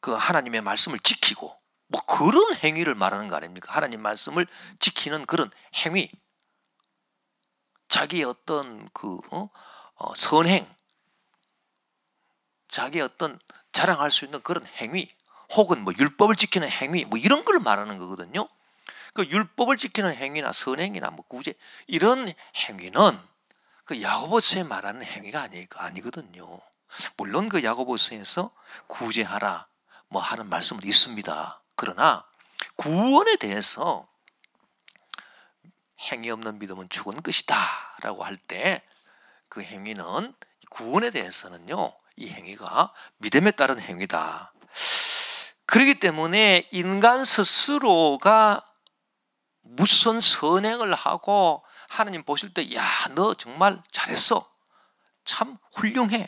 그 하나님의 말씀을 지키고 뭐 그런 행위를 말하는 거 아닙니까? 하나님 말씀을 지키는 그런 행위, 자기의 어떤 선행, 자기의 어떤 자랑할 수 있는 그런 행위, 혹은 뭐 율법을 지키는 행위, 뭐 이런 걸 말하는 거거든요. 그 율법을 지키는 행위나 선행이나 뭐 구제, 이런 행위는 그 야고보서에 말하는 행위가 아니거든요. 물론 그 야고보서에서 구제하라 뭐 하는 말씀은 있습니다. 그러나 구원에 대해서 행위 없는 믿음은 죽은 것이다 라고 할 때, 그 행위는, 구원에 대해서는요, 이 행위가 믿음에 따른 행위다. 그렇기 때문에 인간 스스로가 무슨 선행을 하고 하나님 보실 때 야, 너 정말 잘했어, 참 훌륭해,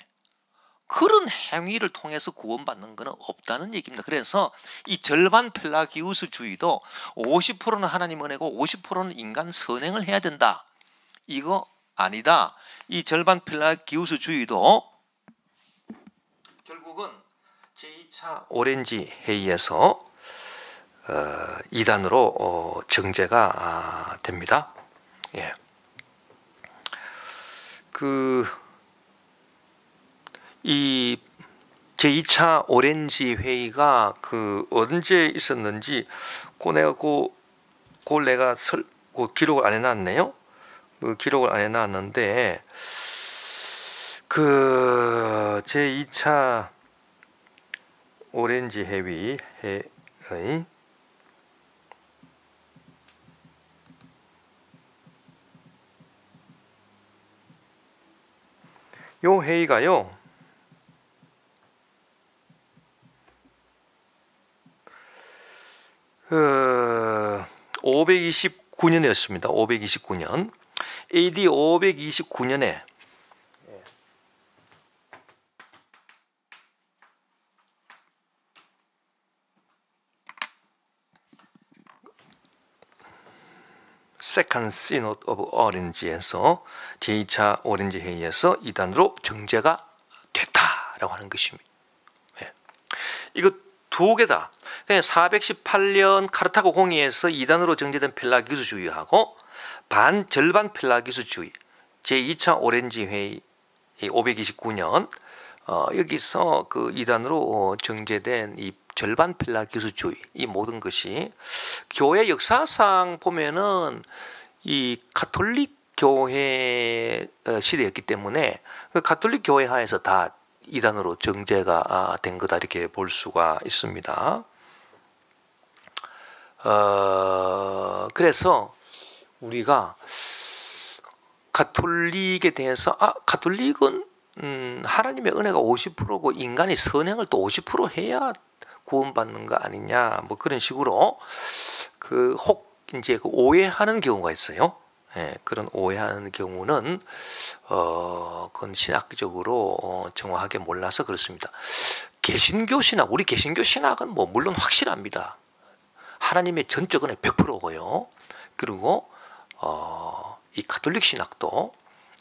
그런 행위를 통해서 구원받는 것은 없다는 얘기입니다. 그래서 이 절반 펠라기우스주의도 50%는 하나님 은혜고 50%는 인간 선행을 해야 된다, 이거 아니다. 이 절반 펠라기우스주의도 결국은 제2차 오렌지 회의에서 이단으로 정제가 됩니다. 예. 이 제2차 오렌지 회의가 언제 있었는지 내가 기록을 안 해놨네요. 기록을 안 해놨는데 제2차 오렌지 회의 요 회의가요, 529년이었습니다. 529년 AD 529년에 세컨드 시노드 오브 오렌지에서 제2차 오렌지 회의에서 이단으로 정제가 됐다라고 하는 것입니다. 예. 이거 두 개다. 418년 카르타고 공의에서 이단으로 정제된 펠라기우스주의하고 절반 펠라기우스주의 제2차 오렌지 회의 529년 여기서 그 이단으로 정제된 이 절반 펠라기우스주의, 이 모든 것이 교회 역사상 보면은 이 가톨릭 교회 시대였기 때문에 그 가톨릭 교회 하에서 다 이단으로 정제가 된 거다, 이렇게 볼 수가 있습니다. 그래서 우리가 가톨릭에 대해서 가톨릭은 하나님의 은혜가 50%고 인간이 선행을 또 50% 해야 구원받는 거 아니냐, 뭐 그런 식으로 이제 오해하는 경우가 있어요. 예, 그런 오해하는 경우는 그건 신학적으로 정확하게 몰라서 그렇습니다. 개신교 신학, 우리 개신교 신학은 뭐 물론 확실합니다. 하나님의 전적 은혜 100%고요. 그리고 이 가톨릭 신학도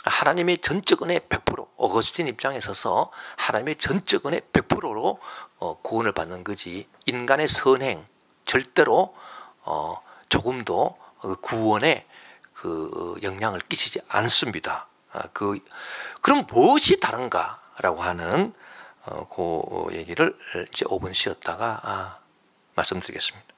하나님의 전적 은혜 100%, 어거스틴 입장에 서서 하나님의 전적 은혜 100%로 구원을 받는 거지, 인간의 선행 절대로 조금도 구원에 영향을 끼치지 않습니다. 그럼 무엇이 다른가라고 하는 그 얘기를 이제 5분 쉬었다가 말씀드리겠습니다.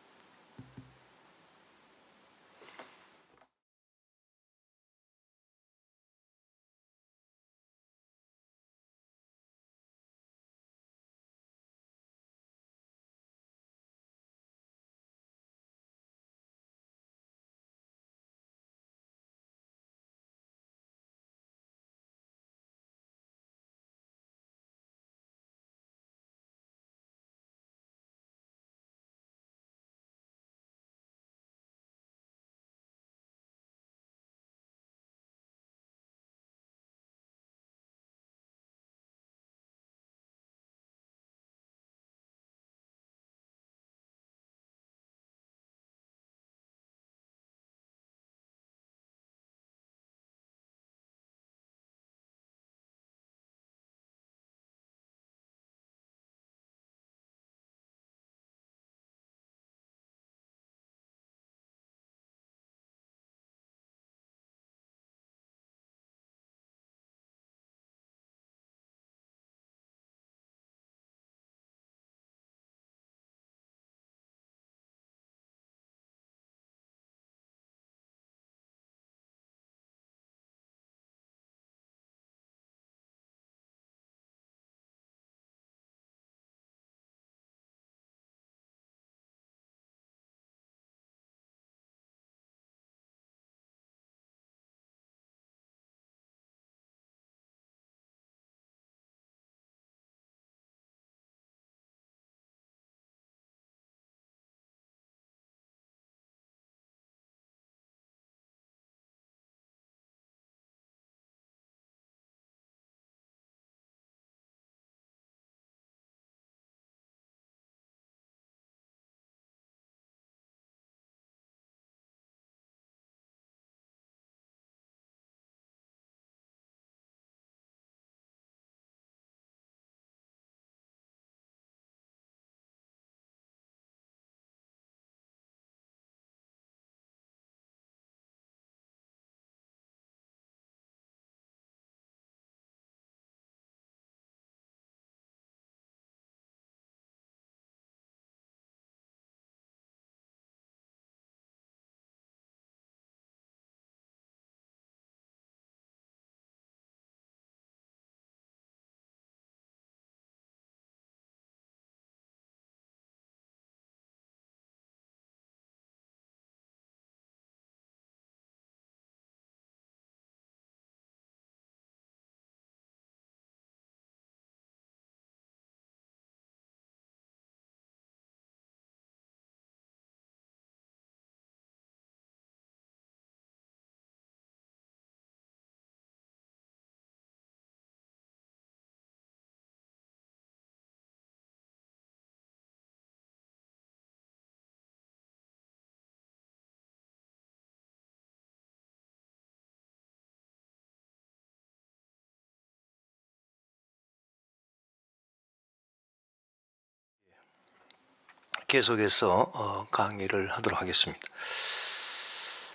계속해서 강의를 하도록 하겠습니다.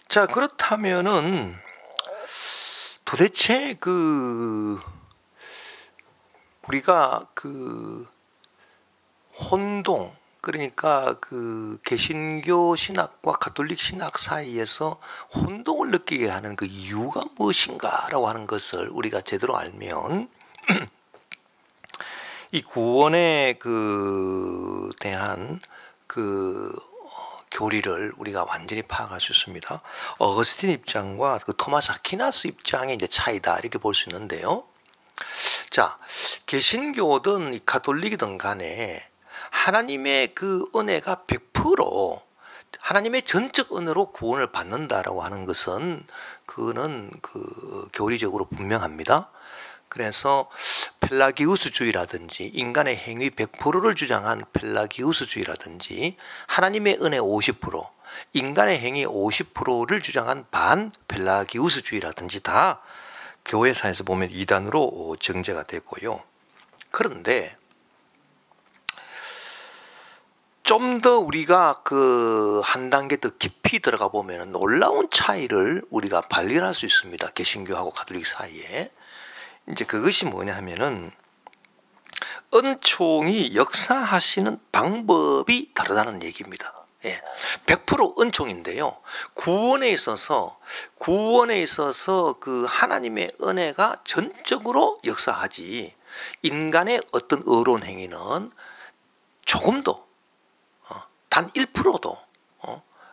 자, 그렇다면은 도대체 우리가 혼동, 그러니까 개신교 신학과 가톨릭 신학 사이에서 혼동을 느끼게 하는 그 이유가 무엇인가라고 하는 것을 우리가 제대로 알면 이 구원에 대한 교리를 우리가 완전히 파악할 수 있습니다. 어거스틴 입장과 토마스 아퀴나스 입장의 이제 차이다, 이렇게 볼 수 있는데요. 자, 개신교든 가톨릭이든 간에 하나님의 은혜가 100% 하나님의 전적 은혜로 구원을 받는다라고 하는 것은 그거는 교리적으로 분명합니다. 그래서 펠라기우스주의라든지 인간의 행위 100%를 주장한 펠라기우스주의라든지 하나님의 은혜 50%, 인간의 행위 50%를 주장한 반 펠라기우스주의라든지 다 교회사에서 보면 이단으로 정죄가 됐고요. 그런데 좀 더 우리가 한 단계 더 깊이 들어가 보면 놀라운 차이를 우리가 발견할 수 있습니다. 개신교하고 가톨릭 사이에. 이제 그것이 뭐냐 하면은 은총이 역사하시는 방법이 다르다는 얘기입니다. 예, 100% 은총인데요. 구원에 있어서 하나님의 은혜가 전적으로 역사하지, 인간의 어떤 의로운 행위는 조금도 단 1%도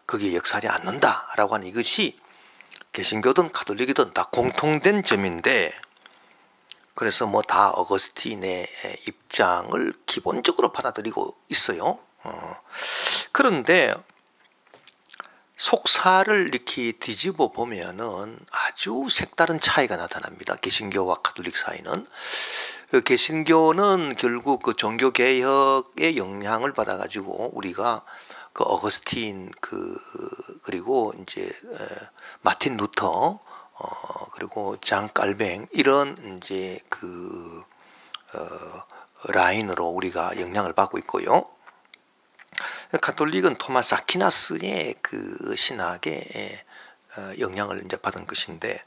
그게 역사하지 않는다라고 하는 이것이 개신교든 가톨릭이든 다 공통된 점인데, 그래서 뭐 다 어거스틴의 입장을 기본적으로 받아들이고 있어요. 그런데 속사를 이렇게 뒤집어 보면은 아주 색다른 차이가 나타납니다. 개신교와 가톨릭 사이는. 개신교는 결국 종교 개혁의 영향을 받아가지고 우리가 어거스틴 그리고 이제 마틴 루터 그리고 장 깔뱅 이런 이제 라인으로 우리가 영향을 받고 있고요. 가톨릭은 토마스 아퀴나스의 신학에 영향을 이제 받은 것인데,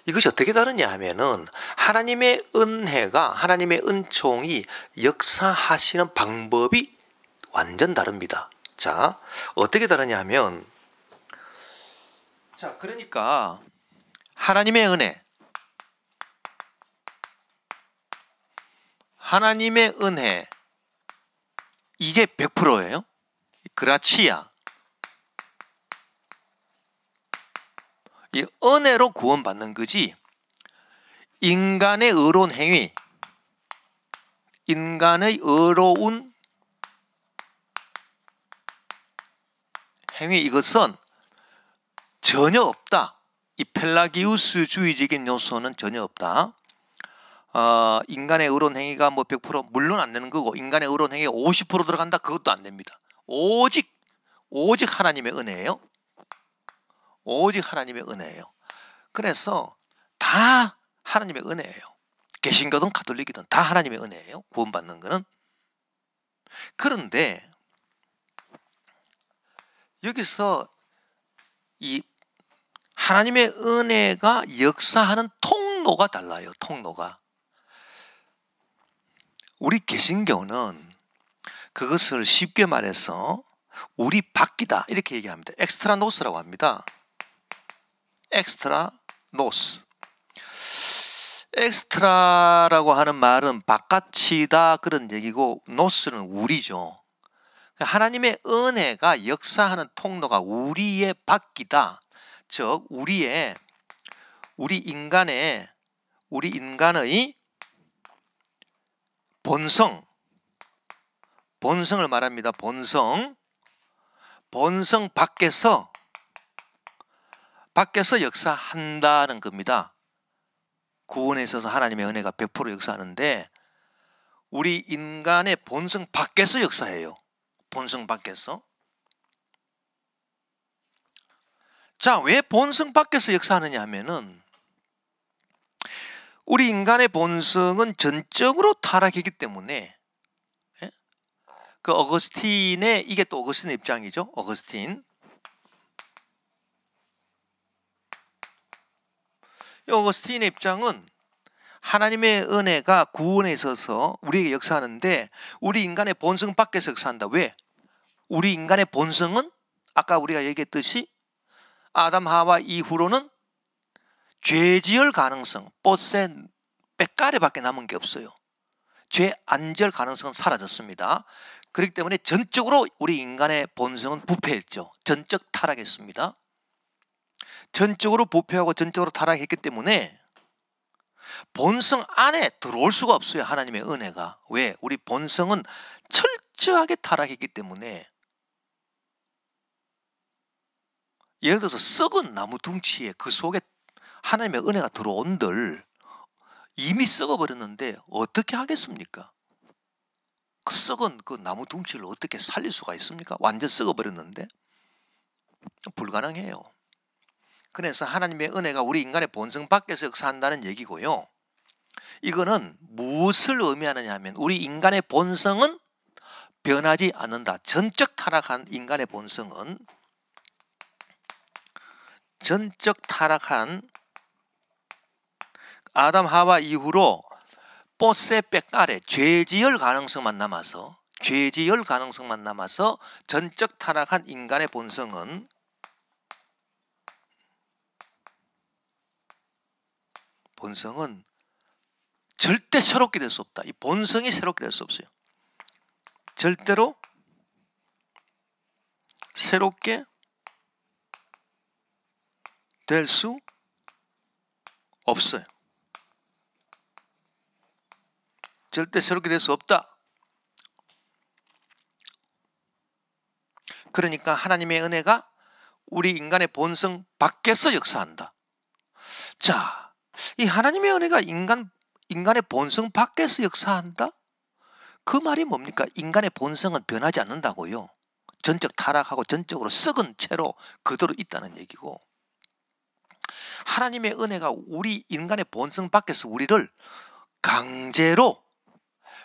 이것이 어떻게 다르냐 하면은 하나님의 은혜가, 하나님의 은총이 역사하시는 방법이 완전 다릅니다. 자, 어떻게 다르냐 하면, 자, 그러니까 하나님의 은혜, 이게 100%예요. 그라치아, 이 은혜로 구원받는 거지, 인간의 의로운 행위, 인간의 의로운 행위, 이것은 전혀 없다. 이 펠라기우스주의적인 요소는 전혀 없다. 인간의 의로운 행위가 뭐 100% 물론 안 되는 거고, 인간의 의로운 행위가 50% 들어간다, 그것도 안 됩니다. 오직 하나님의 은혜예요. 오직 하나님의 은혜예요. 그래서 다 하나님의 은혜예요. 개신교든 가톨릭이든 다 하나님의 은혜예요. 구원받는 거는. 그런데 여기서 이 하나님의 은혜가 역사하는 통로가 달라요. 통로가. 우리 개신교는 그것을 쉽게 말해서 우리 바뀌다 이렇게 얘기합니다. 엑스트라노스라고 합니다. 엑스트라노스. 엑스트라라고 하는 말은 바깥이다 그런 얘기고, 노스는 우리죠. 하나님의 은혜가 역사하는 통로가 우리의 바뀌다. 즉 우리 인간의 본성을 말합니다. 본성 밖에서 역사한다는 겁니다. 구원에 있어서 하나님의 은혜가 100% 역사하는데 우리 인간의 본성 밖에서 역사해요. 본성 밖에서. 자, 왜 본성 밖에서 역사하느냐 하면은 우리 인간의 본성은 전적으로 타락했기 때문에 그 어거스틴의 이게 또 어거스틴의 입장이죠. 어거스틴. 이 어거스틴의 입장은 하나님의 은혜가 구원에 있어서 우리에게 역사하는데 우리 인간의 본성 밖에서 역사한다. 왜? 우리 인간의 본성은 아까 우리가 얘기했듯이 아담 하와 이후로는 죄지을 가능성, 뽀세 빼까레밖에 남은 게 없어요. 죄 안 지을 가능성은 사라졌습니다. 그렇기 때문에 전적으로 우리 인간의 본성은 부패했죠. 전적 타락했습니다. 전적으로 부패하고 전적으로 타락했기 때문에 본성 안에 들어올 수가 없어요. 하나님의 은혜가. 왜? 우리 본성은 철저하게 타락했기 때문에. 예를 들어서 썩은 나무 둥치에 그 속에 하나님의 은혜가 들어온들 이미 썩어버렸는데 어떻게 하겠습니까? 그 썩은 그 나무 둥치를 어떻게 살릴 수가 있습니까? 완전 썩어버렸는데 불가능해요. 그래서 하나님의 은혜가 우리 인간의 본성 밖에서 역사한다는 얘기고요. 이거는 무엇을 의미하느냐 하면 우리 인간의 본성은 변하지 않는다. 전적 타락한 인간의 본성은 전적 타락한 아담 하와 이후로 뽀세 빼까레 죄지을 가능성만 남아서 전적 타락한 인간의 본성은 절대 새롭게 될 수 없다. 이 본성이 새롭게 될 수 없어요. 절대로 새롭게 될 수 없어요. 절대 새롭게 될 수 없다. 그러니까 하나님의 은혜가 우리 인간의 본성 밖에서 역사한다. 자, 이 하나님의 은혜가 인간의 본성 밖에서 역사한다? 그 말이 뭡니까? 인간의 본성은 변하지 않는다고요. 전적 타락하고 전적으로 썩은 채로 그대로 있다는 얘기고, 하나님의 은혜가 우리 인간의 본성 밖에서 우리를 강제로,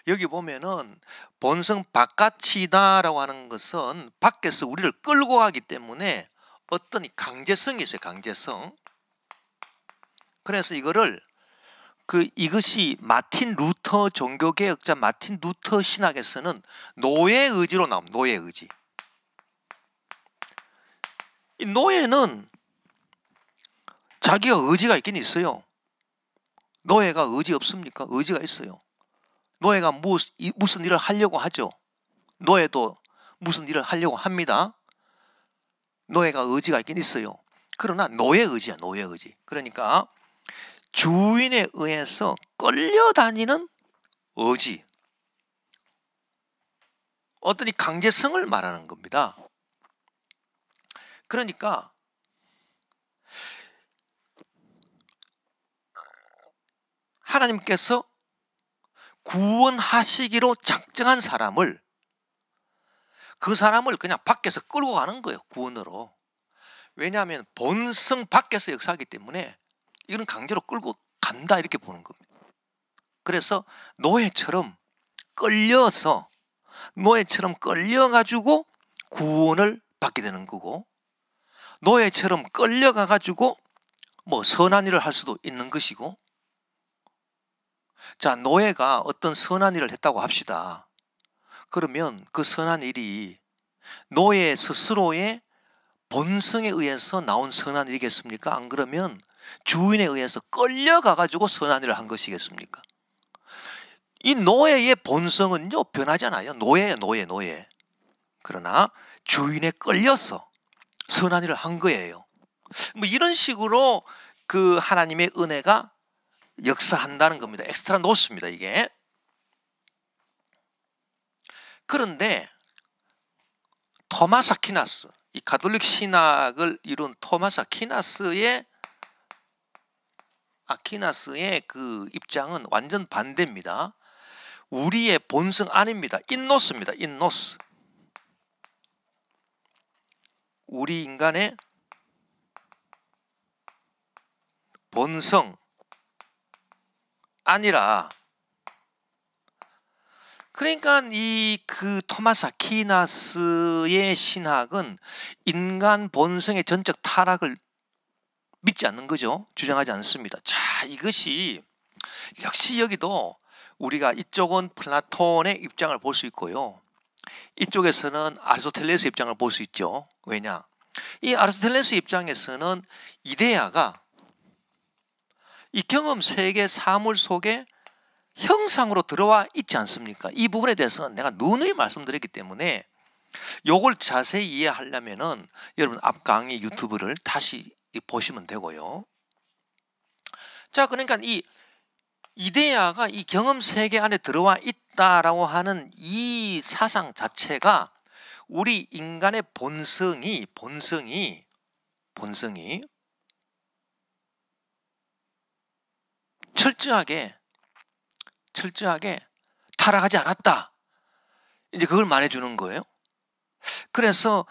여기 보면은 본성 바깥이다라고 하는 것은 밖에서 우리를 끌고 가기 때문에 어떤 강제성이 있어요. 강제성. 그래서 이것이 마틴 루터 종교개혁자 마틴 루터 신학에서는 노예 의지로 나옵니다. 노예 의지. 이 노예는 자기가 의지가 있긴 있어요. 노예가 의지 없습니까? 의지가 있어요. 노예가 무슨 일을 하려고 하죠. 노예도 무슨 일을 하려고 합니다. 노예가 의지가 있긴 있어요. 그러나 노예 의지야, 노예 의지. 그러니까 주인에 의해서 끌려다니는 의지, 어떤 이 강제성을 말하는 겁니다. 그러니까 하나님께서 구원하시기로 작정한 사람을, 그 사람을 그냥 밖에서 끌고 가는 거예요. 구원으로. 왜냐하면 본성 밖에서 역사하기 때문에 이건 강제로 끌고 간다 이렇게 보는 겁니다. 그래서 노예처럼 끌려가지고 구원을 받게 되는 거고, 노예처럼 끌려가가지고 뭐 선한 일을 할 수도 있는 것이고. 자, 노예가 어떤 선한 일을 했다고 합시다. 그러면 그 선한 일이 노예 스스로의 본성에 의해서 나온 선한 일이겠습니까? 안 그러면 주인에 의해서 끌려가가지고 선한 일을 한 것이겠습니까? 이 노예의 본성은요 변하잖아요. 노예예요, 노예. 그러나 주인에 끌려서 선한 일을 한 거예요. 뭐 이런 식으로 그 하나님의 은혜가 역사한다는 겁니다. 엑스트라 노스입니다, 이게. 그런데 토마스 아퀴나스, 이 가톨릭 신학을 이룬 토마스 아퀴나스의 그 입장은 완전 반대입니다. 우리의 본성 아닙니다. 인노스입니다. 인노스. 우리 인간의 본성 아니라 그러니까 이 토마스 아퀴나스의 신학은 인간 본성의 전적 타락을 믿지 않는 거죠. 주장하지 않습니다. 자, 이것이 역시 여기도 우리가 이쪽은 플라톤의 입장을 볼 수 있고요. 이쪽에서는 아리스토텔레스 입장을 볼 수 있죠. 왜냐? 이 아리스토텔레스 입장에서는 이데아가 이 경험 세계 사물 속에 형상으로 들어와 있지 않습니까? 이 부분에 대해서는 내가 누누이 말씀드렸기 때문에 요걸 자세히 이해하려면은 여러분 앞 강의 유튜브를 다시 보시면 되고요. 자, 그러니까 이 이데아가 이 경험 세계 안에 들어와 있다라고 하는 이 사상 자체가 우리 인간의 본성이 철저하게 타락하지 않았다. 이제 그걸 말해주는 거예요. 그래서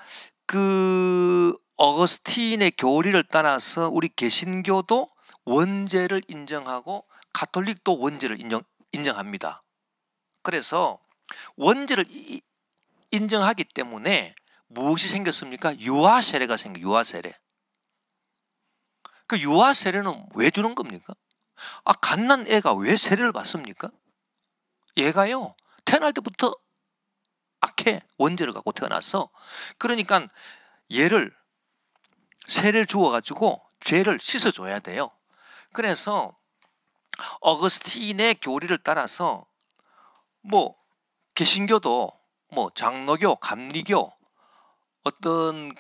어거스틴의 교리를 따라서 우리 개신교도 원죄를 인정하고 가톨릭도 원죄를 인정합니다. 그래서 원죄를 인정하기 때문에 무엇이 생겼습니까? 유아 세례가 생겨. 유아 세례. 그 유아 세례는 왜 주는 겁니까? 갓난 애가 왜 세례를 받습니까? 얘가요, 태어날 때부터 악해. 원죄를 갖고 태어났어. 그러니까 얘를 세례를 주어가지고 죄를 씻어줘야 돼요. 그래서 어거스틴의 교리를 따라서 개신교도 장로교, 감리교 어떤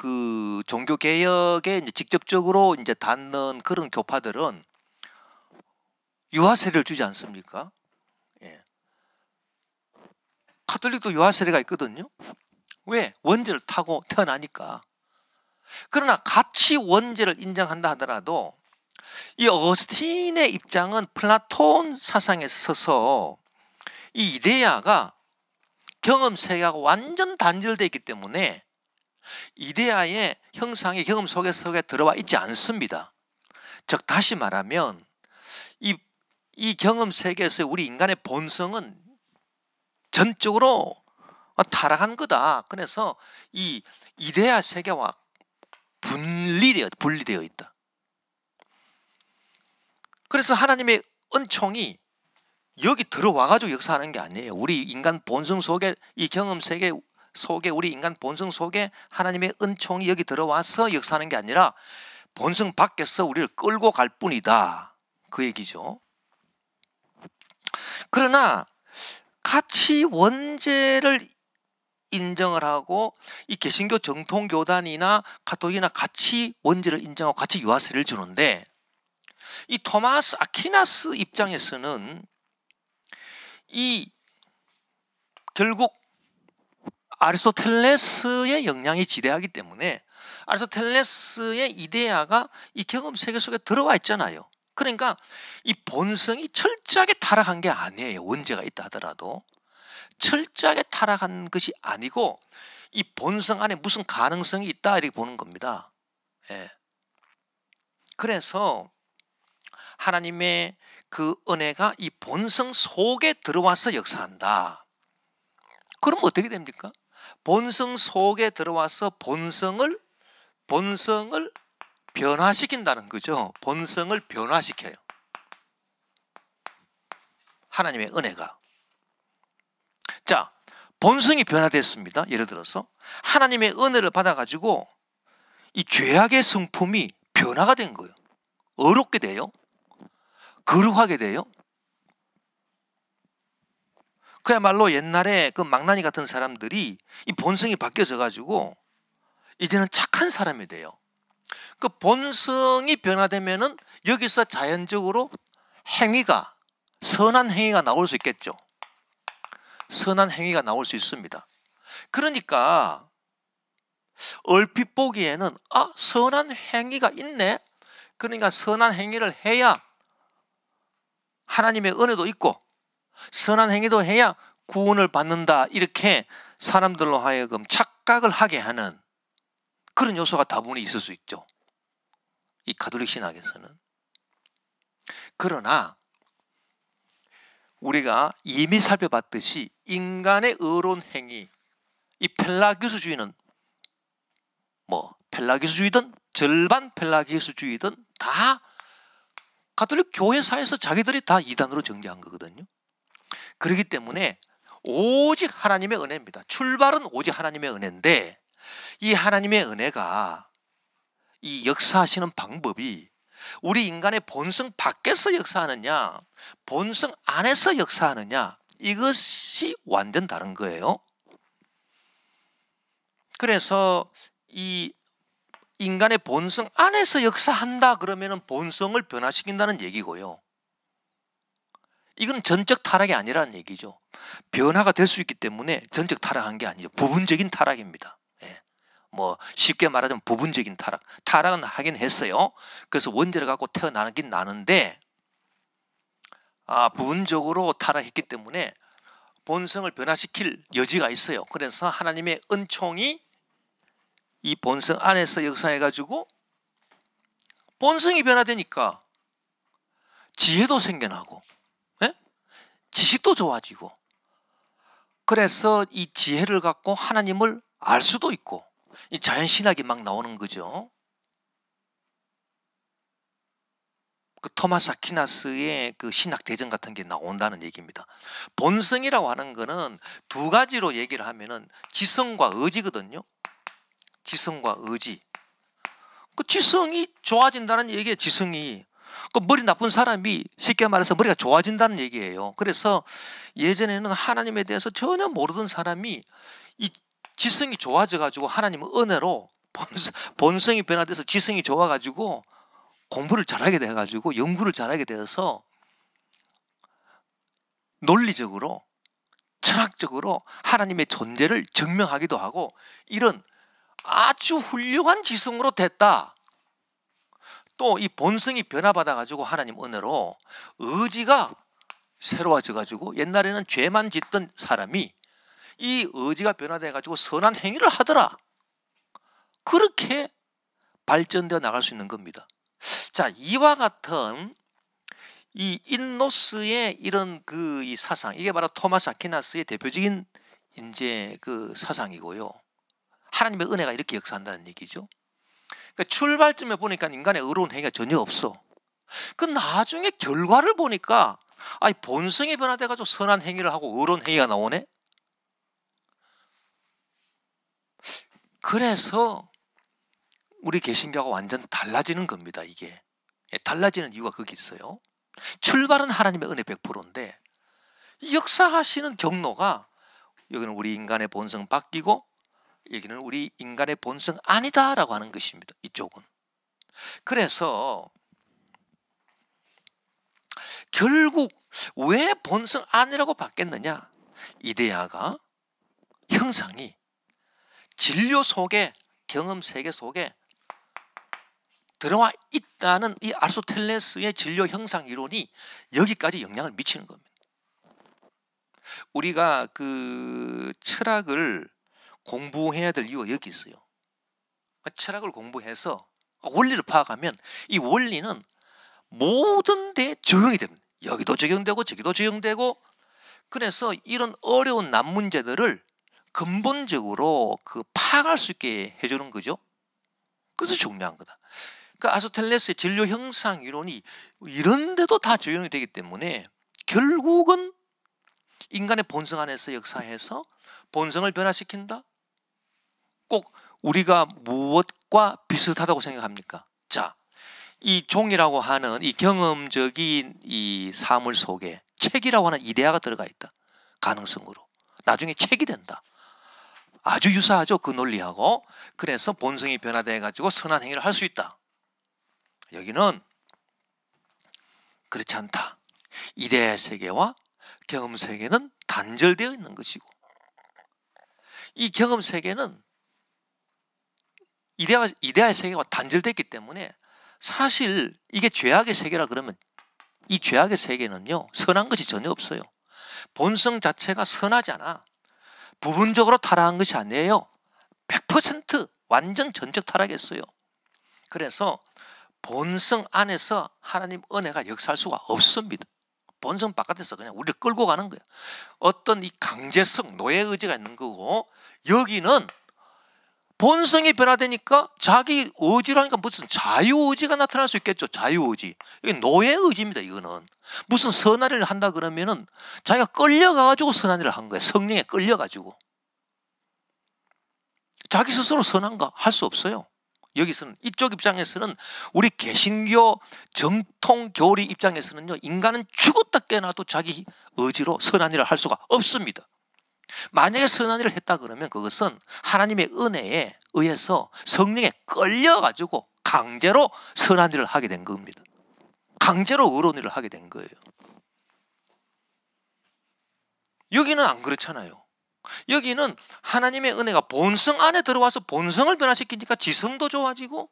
종교 개혁에 이제 직접적으로 이제 닿는 그런 교파들은 유아 세례를 주지 않습니까? 예. 가톨릭도 유아 세례가 있거든요. 왜? 원죄를 타고 태어나니까. 그러나 같이 원죄를 인정한다 하더라도 이 어거스틴의 입장은 플라톤 사상에 서서 이 이데아가 경험 세계하고 완전 단절되어 있기 때문에 이데아의 형상이 경험 속에 들어와 있지 않습니다. 즉 다시 말하면 이 경험 세계에서 우리 인간의 본성은 전적으로 타락한 거다. 그래서 이 이데아 세계와 분리되어 있다. 그래서 하나님의 은총이 여기 들어와가지고 역사하는 게 아니에요. 우리 인간 본성 속에 이 경험 세계 속에 우리 인간 본성 속에 하나님의 은총이 여기 들어와서 역사하는 게 아니라 본성 밖에서 우리를 끌고 갈 뿐이다. 그 얘기죠. 그러나 같이 원죄를 인정을 하고 이 개신교 정통교단이나 가톨릭이나 같이 원죄를 인정하고 같이 유아세를 주는데 이 토마스 아퀴나스 입장에서는 결국 아리스토텔레스의 영향이 지대하기 때문에 아리스토텔레스의 이데아가 이 경험 세계 속에 들어와 있잖아요. 그러니까 이 본성이 철저하게 타락한 게 아니에요. 원죄가 있다 하더라도 철저하게 타락한 것이 아니고 이 본성 안에 무슨 가능성이 있다 이렇게 보는 겁니다. 예. 그래서 하나님의 그 은혜가 이 본성 속에 들어와서 역사한다. 그럼 어떻게 됩니까? 본성 속에 들어와서 본성을 변화시킨다는 거죠. 본성을 변화시켜요. 하나님의 은혜가. 자, 본성이 변화됐습니다. 예를 들어서 하나님의 은혜를 받아가지고 이 죄악의 성품이 변화가 된 거예요. 어렵게 돼요. 거룩하게 돼요. 그야말로 옛날에 그 망나니 같은 사람들이 이 본성이 바뀌어져 가지고 이제는 착한 사람이 돼요. 그 본성이 변화되면은 여기서 자연적으로 선한 행위가 나올 수 있겠죠. 선한 행위가 나올 수 있습니다. 그러니까 얼핏 보기에는 선한 행위가 있네. 그러니까 선한 행위를 해야 하나님의 은혜도 있고 선한 행위도 해야 구원을 받는다. 이렇게 사람들로 하여금 착각을 하게 하는 그런 요소가 다분히 있을 수 있죠. 이 가톨릭 신학에서는. 그러나 우리가 이미 살펴봤듯이 인간의 의로운 행위, 이 펠라기우스주의는 뭐 펠라기우스주의든 절반 펠라기우스주의든 다 가톨릭 교회사에서 자기들이 다 이단으로 정죄한 거거든요. 그렇기 때문에 오직 하나님의 은혜입니다. 출발은 오직 하나님의 은혜인데, 이 하나님의 은혜가 이 역사하시는 방법이 우리 인간의 본성 밖에서 역사하느냐, 본성 안에서 역사하느냐, 이것이 완전 다른 거예요. 그래서 이 인간의 본성 안에서 역사한다 그러면 본성을 변화시킨다는 얘기고요. 이건 전적 타락이 아니라는 얘기죠. 변화가 될 수 있기 때문에 전적 타락한 게 아니죠. 부분적인 타락입니다. 예. 뭐 쉽게 말하자면 부분적인 타락. 타락은 하긴 했어요. 그래서 원죄를 갖고 태어나긴 나는데 부분적으로 타락했기 때문에 본성을 변화시킬 여지가 있어요. 그래서 하나님의 은총이 이 본성 안에서 역사해가지고 본성이 변화되니까 지혜도 생겨나고, 예? 지식도 좋아지고, 그래서 이 지혜를 갖고 하나님을 알 수도 있고, 이 자연신학이 막 나오는 거죠. 그 토마스 아퀴나스의 그 신학 대전 같은 게 나온다는 얘기입니다. 본성이라고 하는 거는 두 가지로 얘기를 하면은 지성과 의지거든요. 지성과 의지. 그 지성이 좋아진다는 얘기예요. 지성이. 그 머리 나쁜 사람이 쉽게 말해서 머리가 좋아진다는 얘기예요. 그래서 예전에는 하나님에 대해서 전혀 모르던 사람이 이 지성이 좋아져 가지고 하나님의 은혜로 본성이 변화돼서 지성이 좋아 가지고 공부를 잘하게 돼 가지고 연구를 잘하게 되어서 논리적으로 철학적으로 하나님의 존재를 증명하기도 하고, 이런 아주 훌륭한 지성으로 됐다. 또 이 본성이 변화받아 가지고 하나님 은혜로 의지가 새로워져 가지고, 옛날에는 죄만 짓던 사람이 이 의지가 변화돼 가지고 선한 행위를 하더라. 그렇게 발전되어 나갈 수 있는 겁니다. 자, 이와 같은 이 인노스의 이런 이 사상, 이게 바로 토마스 아퀴나스의 대표적인 이제 그 사상이고요. 하나님의 은혜가 이렇게 역사한다는 얘기죠. 그러니까 출발점에 보니까 인간의 의로운 행위가 전혀 없어. 그 나중에 결과를 보니까 본성이 변화돼가지고 선한 행위를 하고 의로운 행위가 나오네. 그래서 우리 개신교가 완전 달라지는 겁니다. 이게 달라지는 이유가 거기 있어요. 출발은 하나님의 은혜 100%인데 역사하시는 경로가, 여기는 우리 인간의 본성 바뀌고 여기는 우리 인간의 본성 아니다라고 하는 것입니다. 이쪽은. 그래서 결국 왜 본성 아니라고 바뀌었느냐? 이데아가, 형상이 진료 속에, 경험 세계 속에 들어와 있다는 이 아리스토텔레스의 진료 형상 이론이 여기까지 영향을 미치는 겁니다. 우리가 그 철학을 공부해야 될 이유가 여기 있어요. 철학을 공부해서 원리를 파악하면 이 원리는 모든 데 적용이 됩니다. 여기도 적용되고 저기도 적용되고, 그래서 이런 어려운 난문제들을 근본적으로 파악할 수 있게 해주는 거죠. 그래서 중요한 거다. 그 아리스토텔레스의 진료 형상 이론이 이런 데도 다 적용이 되기 때문에 결국은 인간의 본성 안에서 역사해서 본성을 변화시킨다? 꼭 우리가 무엇과 비슷하다고 생각합니까? 자, 이 종이라고 하는 이 경험적인 이 사물 속에 책이라고 하는 이데아가 들어가 있다. 가능성으로. 나중에 책이 된다. 아주 유사하죠. 그 논리하고. 그래서 본성이 변화돼 가지고 선한 행위를 할 수 있다. 여기는 그렇지 않다. 이데아의 세계와 경험 세계는 단절되어 있는 것이고, 이 경험 세계는 이데아의 세계와 단절됐기 때문에 사실 이게 죄악의 세계라 그러면 이 죄악의 세계는요, 선한 것이 전혀 없어요. 본성 자체가 선하지 않아. 부분적으로 타락한 것이 아니에요. 100% 완전 전적 타락했어요. 그래서 본성 안에서 하나님 은혜가 역사할 수가 없습니다. 본성 바깥에서 그냥 우리를 끌고 가는 거예요. 어떤 이 강제성, 노예 의지가 있는 거고, 여기는 본성이 변화되니까 자기 의지로 하니까 무슨 자유의지가 나타날 수 있겠죠. 자유의지. 이게 노예의지입니다. 이거는. 무슨 선한 일을 한다 그러면은 자기가 끌려가가지고 선한 일을 한 거예요. 성령에 끌려가지고. 자기 스스로 선한 거 할 수 없어요. 여기서는, 이쪽 입장에서는, 우리 개신교 정통 교리 입장에서는요, 인간은 죽었다 깨어나도 자기 의지로 선한 일을 할 수가 없습니다. 만약에 선한 일을 했다 그러면 그것은 하나님의 은혜에 의해서 성령에 끌려가지고 강제로 선한 일을 하게 된 겁니다. 강제로 의로운 일을 하게 된 거예요. 여기는 안 그렇잖아요. 여기는 하나님의 은혜가 본성 안에 들어와서 본성을 변화시키니까 지성도 좋아지고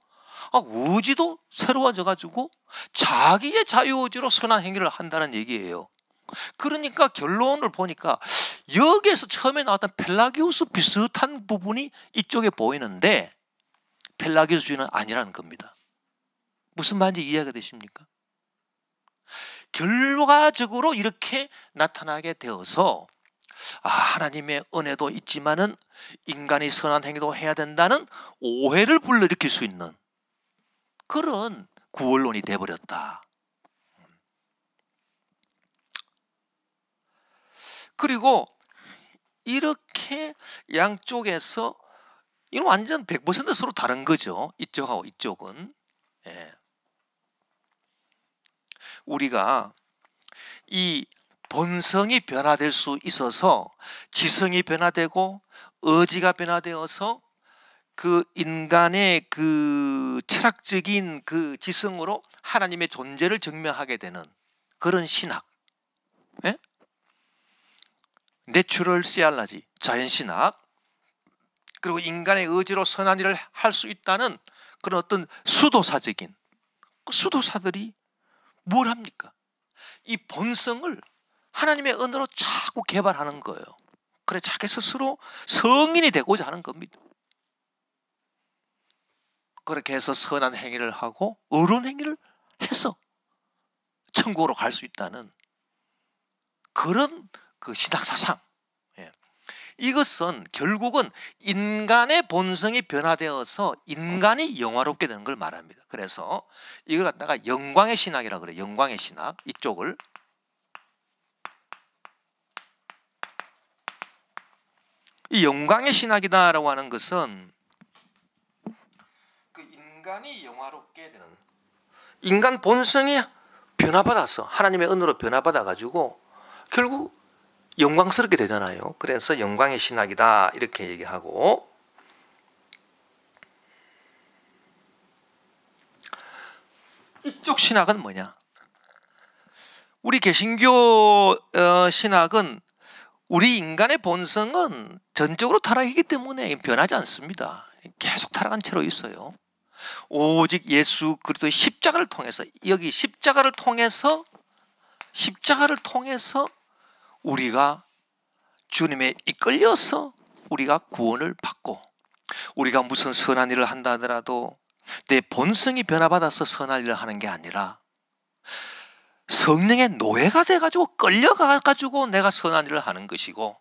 의지도 새로워져 가지고 자기의 자유의지로 선한 행위를 한다는 얘기예요. 그러니까 결론을 보니까 여기에서 처음에 나왔던 펠라기우스 비슷한 부분이 이쪽에 보이는데 펠라기우스주의는 아니라는 겁니다. 무슨 말인지 이해가 되십니까? 결과적으로 이렇게 나타나게 되어서 하나님의 은혜도 있지만은 인간이 선한 행위도 해야 된다는 오해를 불러일으킬 수 있는 그런 구원론이 돼버렸다. 그리고 이렇게 양쪽에서 이건 완전 100% 서로 다른 거죠. 이쪽하고 이쪽은. 예. 우리가 이 본성이 변화될 수 있어서 지성이 변화되고 의지가 변화되어서 그 인간의 그 철학적인 그 지성으로 하나님의 존재를 증명하게 되는 그런 신학. 예? 내추럴 시알라지, 자연신학, 그리고 인간의 의지로 선한 일을 할 수 있다는 그런 어떤 수도사적인, 수도사들이 뭘 합니까? 이 본성을 하나님의 은혜로 자꾸 개발하는 거예요. 그래 자기 스스로 성인이 되고자 하는 겁니다. 그렇게 해서 선한 행위를 하고 의로운 행위를 해서 천국으로 갈 수 있다는 그런 그 신학 사상. 이것은 결국은 인간의 본성이 변화되어서 인간이 영화롭게 되는 걸 말합니다. 그래서 이걸 갖다가 영광의 신학이라고 그래요. 영광의 신학. 이쪽을. 이 영광의 신학이다라고 하는 것은 그 인간이 영화롭게 되는, 인간 본성이 변화받아서 하나님의 은혜로 변화받아가지고 결국 영광스럽게 되잖아요. 그래서 영광의 신학이다 이렇게 얘기하고, 이쪽 신학은 뭐냐? 우리 개신교 신학은 우리 인간의 본성은 전적으로 타락이기 때문에 변하지 않습니다. 계속 타락한 채로 있어요. 오직 예수 그리스도의 십자가를 통해서, 여기 십자가를 통해서 우리가 주님에 이끌려서 우리가 구원을 받고, 우리가 무슨 선한 일을 한다 하더라도 내 본성이 변화받아서 선한 일을 하는 게 아니라 성령의 노예가 돼가지고 끌려가가지고 내가 선한 일을 하는 것이고,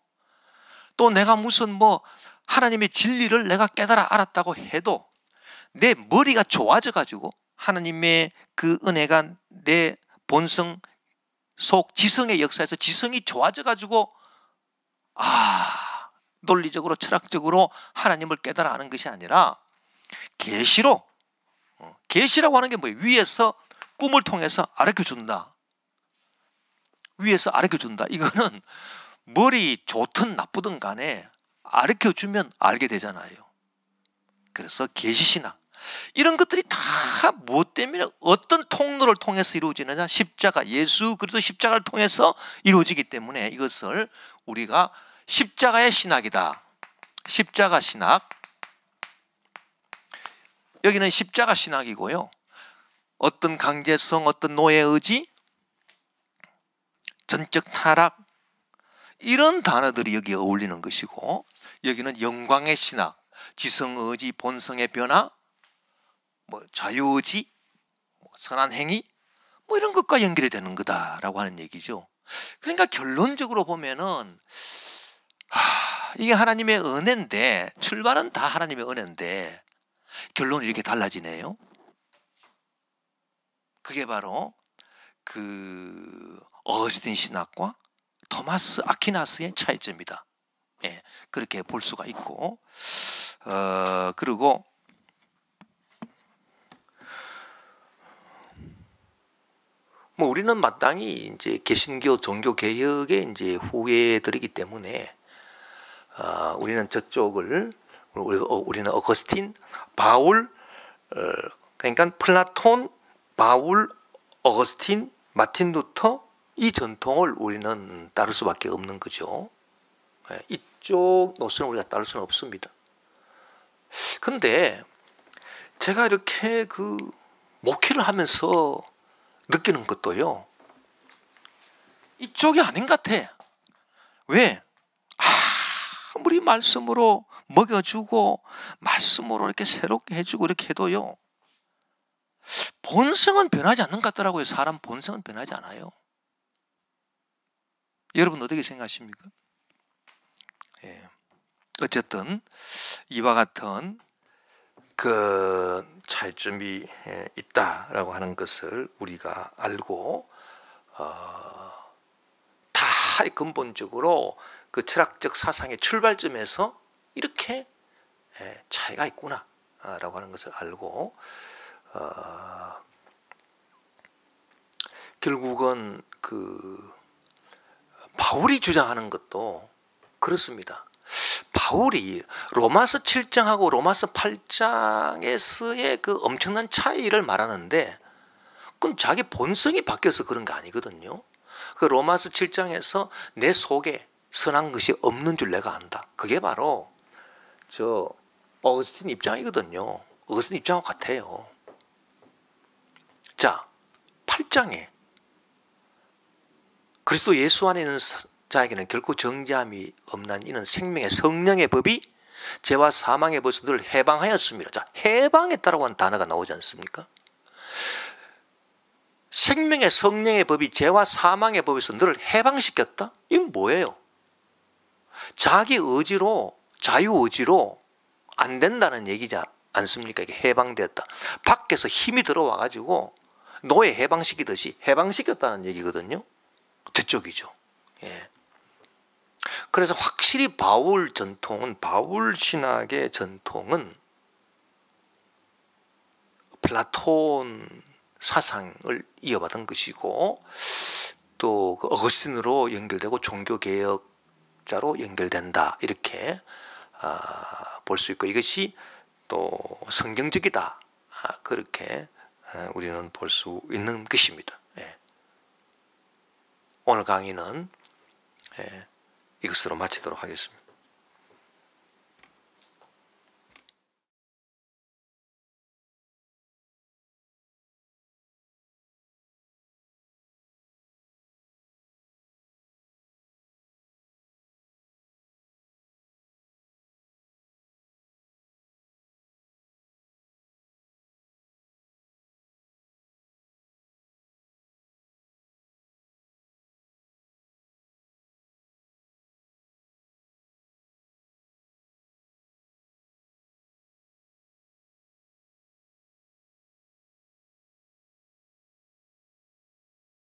또 내가 무슨 하나님의 진리를 내가 깨달아 알았다고 해도 내 머리가 좋아져가지고 하나님의 그 은혜가 내 본성 속 지성의 역사에서 지성이 좋아져가지고 논리적으로 철학적으로 하나님을 깨달아 아는 것이 아니라 계시로, 계시라고 하는 게 뭐예요? 위에서 꿈을 통해서 가르쳐준다. 위에서 가르쳐준다. 이거는 머리 좋든 나쁘든 간에 가르쳐주면 알게 되잖아요. 그래서 계시신학, 이런 것들이 다 무엇 때문에 어떤 통로를 통해서 이루어지느냐? 십자가, 예수 그리스도 십자가를 통해서 이루어지기 때문에 이것을 우리가 십자가의 신학이다. 십자가 신학. 여기는 십자가 신학이고요. 어떤 강제성, 어떤 노예 의지, 전적 타락, 이런 단어들이 여기에 어울리는 것이고, 여기는 영광의 신학, 지성의지, 본성의 변화, 자유의지, 선한 행위, 뭐 이런 것과 연결이 되는 거다라고 하는 얘기죠. 그러니까 결론적으로 보면은 이게 하나님의 은혜인데, 출발은 다 하나님의 은혜인데 결론이 이렇게 달라지네요. 그게 바로 그 어거스틴 신학과 토마스 아퀴나스의 차이점이다. 예, 그렇게 볼 수가 있고, 그리고 뭐 우리는 마땅히 이제 개신교 종교 개혁의 이제 후예들이기 때문에 우리는 저쪽을 우리는 어거스틴, 바울, 그러니까 플라톤, 바울, 어거스틴, 마틴 루터 이 전통을 우리는 따를 수밖에 없는 거죠. 이쪽 노선을 우리가 따를 수는 없습니다. 근데 제가 이렇게 그 목회를 하면서 느끼는 것도요, 이쪽이 아닌 것 같아. 왜? 아무리 말씀으로 먹여주고 말씀으로 이렇게 새롭게 해주고 이렇게 해도요, 본성은 변하지 않는 것 같더라고요. 사람 본성은 변하지 않아요. 여러분 어떻게 생각하십니까? 예. 어쨌든 이와 같은 그 차이점이 있다라고 하는 것을 우리가 알고, 다 근본적으로 그 철학적 사상의 출발점에서 이렇게 차이가 있구나라고 하는 것을 알고, 결국은 그 바울이 주장하는 것도 그렇습니다. 바울이 로마서 7장하고 로마서 8장에서의 그 엄청난 차이를 말하는데, 그건 자기 본성이 바뀌어서 그런 게 아니거든요. 그 로마서 7장에서 내 속에 선한 것이 없는 줄 내가 안다. 그게 바로 저 어거스틴 입장이거든요. 어거스틴 입장하고 같아요. 자, 8장에 그리스도 예수 안에 있는 자에게는 결코 정죄함이 없나니 이는 생명의 성령의 법이 죄와 사망의 법에서 늘 해방하였습니다. 자, 해방했다라고 하는 단어가 나오지 않습니까? 생명의 성령의 법이 죄와 사망의 법에서 늘 해방시켰다? 이건 뭐예요? 자기 의지로, 자유의지로 안 된다는 얘기지 않습니까? 이게 해방되었다. 밖에서 힘이 들어와 가지고 노예 해방시키듯이 해방시켰다는 얘기거든요. 저쪽이죠. 예. 그래서 확실히 바울 전통은, 바울 신학의 전통은 플라톤 사상을 이어받은 것이고, 또 그 어거스틴으로 연결되고 종교개혁자로 연결된다, 이렇게 볼 수 있고, 이것이 또 성경적이다, 그렇게 우리는 볼 수 있는 것입니다. 예. 오늘 강의는 이것으로 마치도록 하겠습니다.